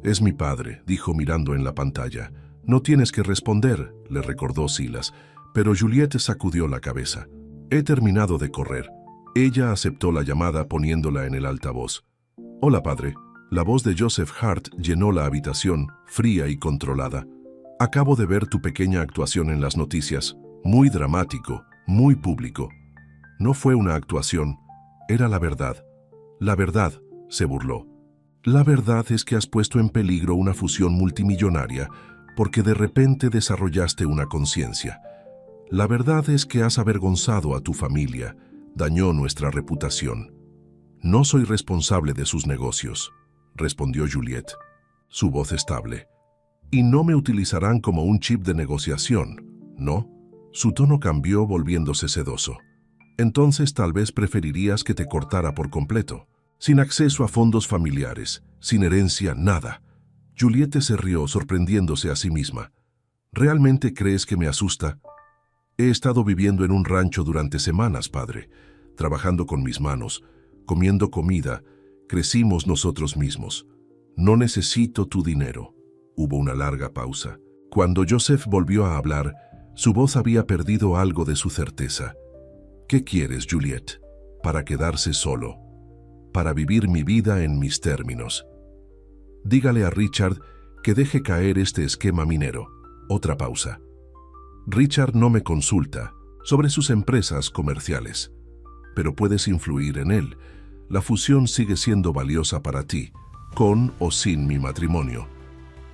«Es mi padre», dijo mirando en la pantalla. No tienes que responder, le recordó Silas, pero Juliet sacudió la cabeza. He terminado de correr. Ella aceptó la llamada poniéndola en el altavoz. Hola, padre. La voz de Joseph Hart llenó la habitación, fría y controlada. Acabo de ver tu pequeña actuación en las noticias. Muy dramático, muy público. No fue una actuación, era la verdad. La verdad, se burló. La verdad es que has puesto en peligro una fusión multimillonaria porque de repente desarrollaste una conciencia. La verdad es que has avergonzado a tu familia, dañó nuestra reputación. No soy responsable de sus negocios, respondió Juliet, su voz estable. Y no me utilizarán como un chip de negociación, ¿no? Su tono cambió volviéndose sedoso. Entonces tal vez preferirías que te cortara por completo, sin acceso a fondos familiares, sin herencia, nada. Juliette se rió sorprendiéndose a sí misma. ¿Realmente crees que me asusta? He estado viviendo en un rancho durante semanas, padre, trabajando con mis manos, comiendo comida, crecimos nosotros mismos. No necesito tu dinero. Hubo una larga pausa. Cuando Joseph volvió a hablar, su voz había perdido algo de su certeza. ¿Qué quieres, Juliet? Para quedarse solo. Para vivir mi vida en mis términos. Dígale a Richard que deje caer este esquema minero. Otra pausa. Richard no me consulta sobre sus empresas comerciales, pero puedes influir en él. La fusión sigue siendo valiosa para ti, con o sin mi matrimonio.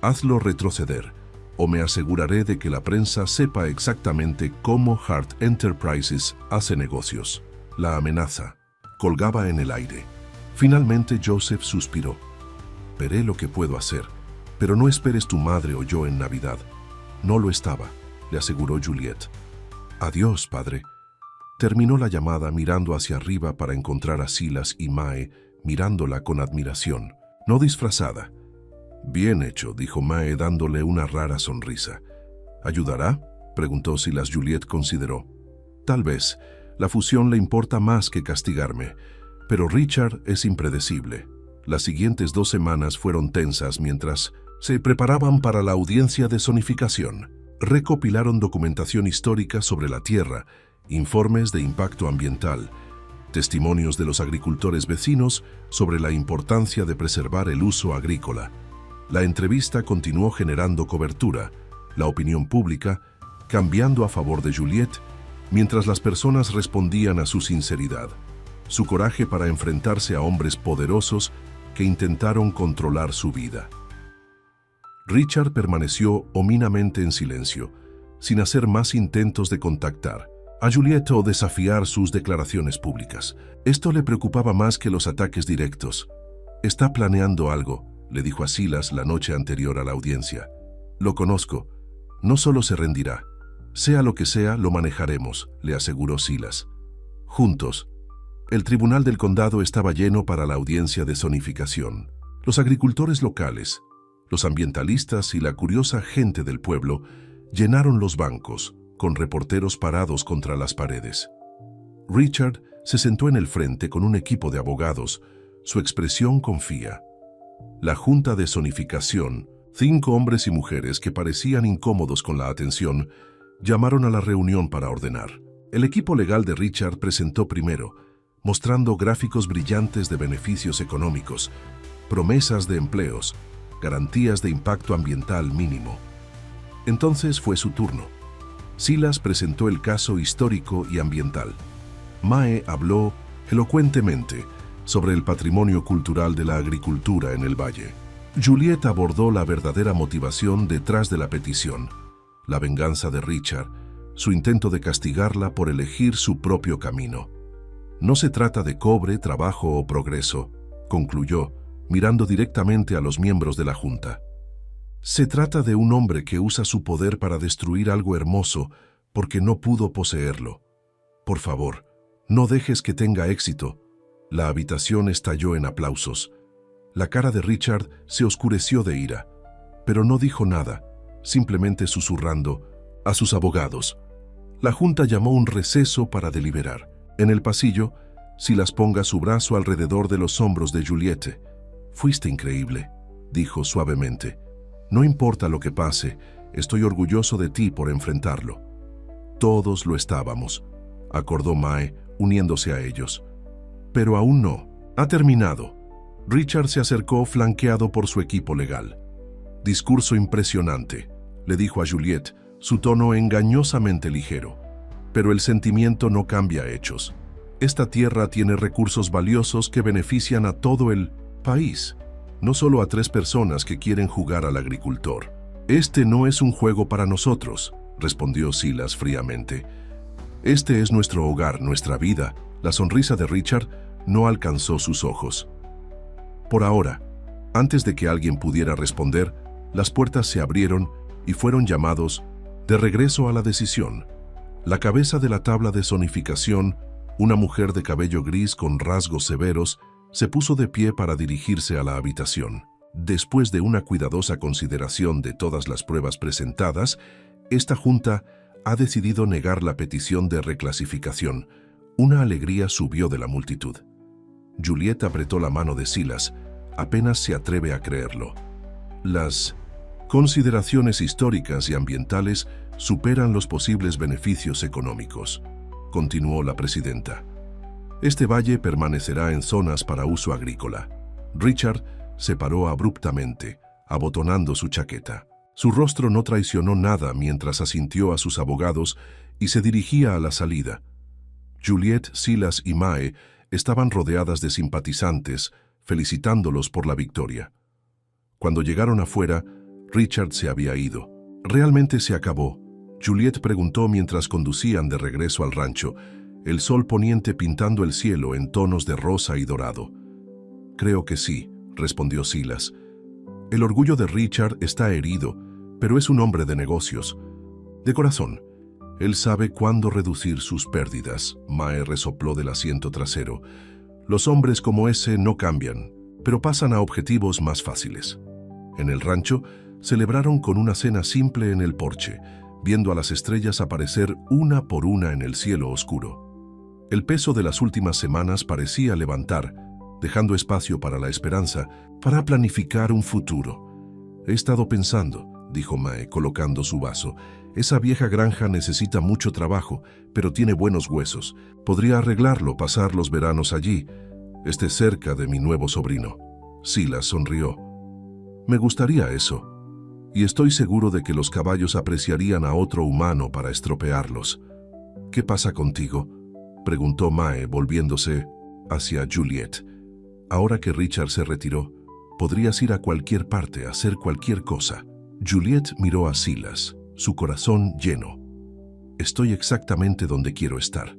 Hazlo retroceder, o me aseguraré de que la prensa sepa exactamente cómo Hart Enterprises hace negocios. La amenaza colgaba en el aire. Finalmente Joseph suspiró. Veré lo que puedo hacer, pero no esperes tu madre o yo en Navidad. No lo estaba, le aseguró Juliet. Adiós, padre. Terminó la llamada mirando hacia arriba para encontrar a Silas y Mae, mirándola con admiración, no disfrazada. Bien hecho, dijo Mae dándole una rara sonrisa. ¿Ayudará? Preguntó Silas. Juliet consideró. Tal vez, la fusión le importa más que castigarme, pero Richard es impredecible. Las siguientes 2 semanas fueron tensas mientras se preparaban para la audiencia de zonificación. Recopilaron documentación histórica sobre la tierra, informes de impacto ambiental, testimonios de los agricultores vecinos sobre la importancia de preservar el uso agrícola. La entrevista continuó generando cobertura, la opinión pública cambiando a favor de Juliet, mientras las personas respondían a su sinceridad, su coraje para enfrentarse a hombres poderosos que intentaron controlar su vida. Richard permaneció ominamente en silencio, sin hacer más intentos de contactar a Juliet o desafiar sus declaraciones públicas. Esto le preocupaba más que los ataques directos. Está planeando algo, le dijo a Silas la noche anterior a la audiencia. Lo conozco. No solo se rendirá. Sea lo que sea, lo manejaremos, le aseguró Silas. Juntos. El tribunal del condado estaba lleno para la audiencia de zonificación. Los agricultores locales, los ambientalistas y la curiosa gente del pueblo llenaron los bancos, con reporteros parados contra las paredes. Richard se sentó en el frente con un equipo de abogados, su expresión confía. La junta de zonificación, 5 hombres y mujeres que parecían incómodos con la atención, llamaron a la reunión para ordenar. El equipo legal de Richard presentó primero, mostrando gráficos brillantes de beneficios económicos, promesas de empleos, garantías de impacto ambiental mínimo. Entonces fue su turno. Silas presentó el caso histórico y ambiental. Mae habló elocuentemente sobre el patrimonio cultural de la agricultura en el valle. Juliet abordó la verdadera motivación detrás de la petición, la venganza de Richard, su intento de castigarla por elegir su propio camino. No se trata de cobre, trabajo o progreso, concluyó, mirando directamente a los miembros de la junta. Se trata de un hombre que usa su poder para destruir algo hermoso porque no pudo poseerlo. Por favor, no dejes que tenga éxito. La habitación estalló en aplausos. La cara de Richard se oscureció de ira, pero no dijo nada, simplemente susurrando a sus abogados. La junta llamó un receso para deliberar. En el pasillo, Silas ponga su brazo alrededor de los hombros de Juliette. Fuiste increíble, dijo suavemente. No importa lo que pase, Estoy orgulloso de ti por enfrentarlo. Todos lo estábamos, acordó Mae, uniéndose a ellos. Pero aún no. Ha terminado. Richard se acercó flanqueado por su equipo legal. Discurso impresionante, le dijo a Juliette, su tono engañosamente ligero. Pero el sentimiento no cambia hechos. Esta tierra tiene recursos valiosos que benefician a todo el país, no solo a 3 personas que quieren jugar al agricultor. Este no es un juego para nosotros, respondió Silas fríamente. Este es nuestro hogar, nuestra vida. La sonrisa de Richard no alcanzó sus ojos. Por ahora, antes de que alguien pudiera responder, las puertas se abrieron y fueron llamados de regreso a la decisión. La cabeza de la tabla de zonificación, una mujer de cabello gris con rasgos severos, se puso de pie para dirigirse a la habitación. Después de una cuidadosa consideración de todas las pruebas presentadas, esta junta ha decidido negar la petición de reclasificación. Una alegría subió de la multitud. Juliette apretó la mano de Silas. Apenas se atreve a creerlo. Las consideraciones históricas y ambientales superan los posibles beneficios económicos, continuó la presidenta. Este valle permanecerá en zonas para uso agrícola. Richard se paró abruptamente, abotonando su chaqueta. Su rostro no traicionó nada mientras asintió a sus abogados y se dirigía a la salida. Juliette, Silas y Mae estaban rodeadas de simpatizantes, felicitándolos por la victoria. Cuando llegaron afuera, Richard se había ido. ¿Realmente se acabó?, Juliette preguntó mientras conducían de regreso al rancho, el sol poniente pintando el cielo en tonos de rosa y dorado. Creo que sí, respondió Silas. El orgullo de Richard está herido, pero es un hombre de negocios. De corazón, él sabe cuándo reducir sus pérdidas. Mae resopló del asiento trasero. Los hombres como ese no cambian, pero pasan a objetivos más fáciles. En el rancho, celebraron con una cena simple en el porche, viendo a las estrellas aparecer una por una en el cielo oscuro. El peso de las últimas semanas parecía levantar, dejando espacio para la esperanza, para planificar un futuro. He estado pensando, dijo Mae, colocando su vaso. Esa vieja granja necesita mucho trabajo, pero tiene buenos huesos. Podría arreglarlo, pasar los veranos allí. Esté cerca de mi nuevo sobrino. Silas sonrió. Me gustaría eso. Y estoy seguro de que los caballos apreciarían a otro humano para estropearlos. ¿Qué pasa contigo?, preguntó Mae, volviéndose hacia Juliette. Ahora que Richard se retiró, podrías ir a cualquier parte a hacer cualquier cosa. Juliette miró a Silas, su corazón lleno. Estoy exactamente donde quiero estar.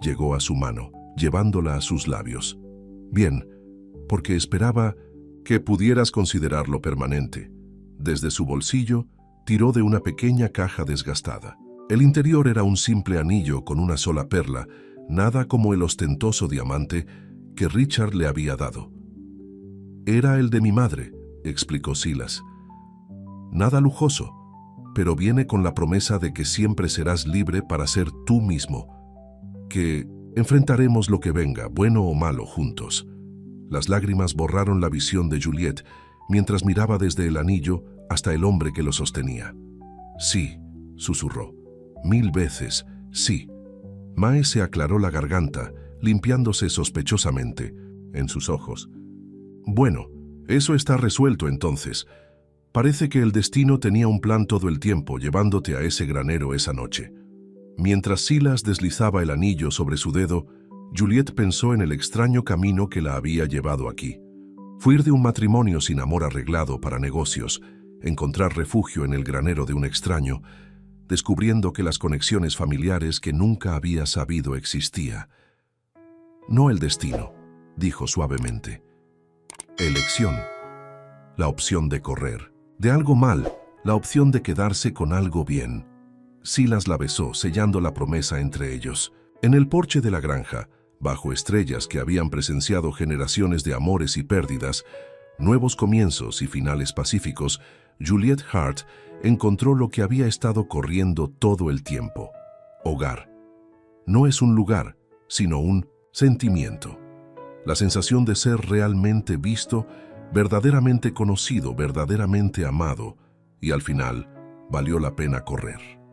Llegó a su mano, llevándola a sus labios. Bien, porque esperaba que pudieras considerarlo permanente. Desde su bolsillo, tiró de una pequeña caja desgastada. El interior era un simple anillo con una sola perla, nada como el ostentoso diamante que Richard le había dado. Era el de mi madre, explicó Silas. Nada lujoso, pero viene con la promesa de que siempre serás libre para ser tú mismo, que enfrentaremos lo que venga, bueno o malo, juntos. Las lágrimas borraron la visión de Juliette mientras miraba desde el anillo hasta el hombre que lo sostenía. Sí, susurró. 1000 veces, sí. Mae se aclaró la garganta, limpiándose sospechosamente en sus ojos. Bueno, eso está resuelto entonces. Parece que el destino tenía un plan todo el tiempo, llevándote a ese granero esa noche. Mientras Silas deslizaba el anillo sobre su dedo, Juliette pensó en el extraño camino que la había llevado aquí. Fuir de un matrimonio sin amor arreglado para negocios, encontrar refugio en el granero de un extraño, descubriendo que las conexiones familiares que nunca había sabido existía. No el destino, dijo suavemente. Elección. La opción de correr. De algo mal, la opción de quedarse con algo bien. Silas la besó, sellando la promesa entre ellos. En el porche de la granja, bajo estrellas que habían presenciado generaciones de amores y pérdidas, nuevos comienzos y finales pacíficos, Juliette Hart encontró lo que había estado corriendo todo el tiempo. Hogar. No es un lugar, sino un sentimiento. La sensación de ser realmente visto, verdaderamente conocido, verdaderamente amado, y al final, valió la pena correr.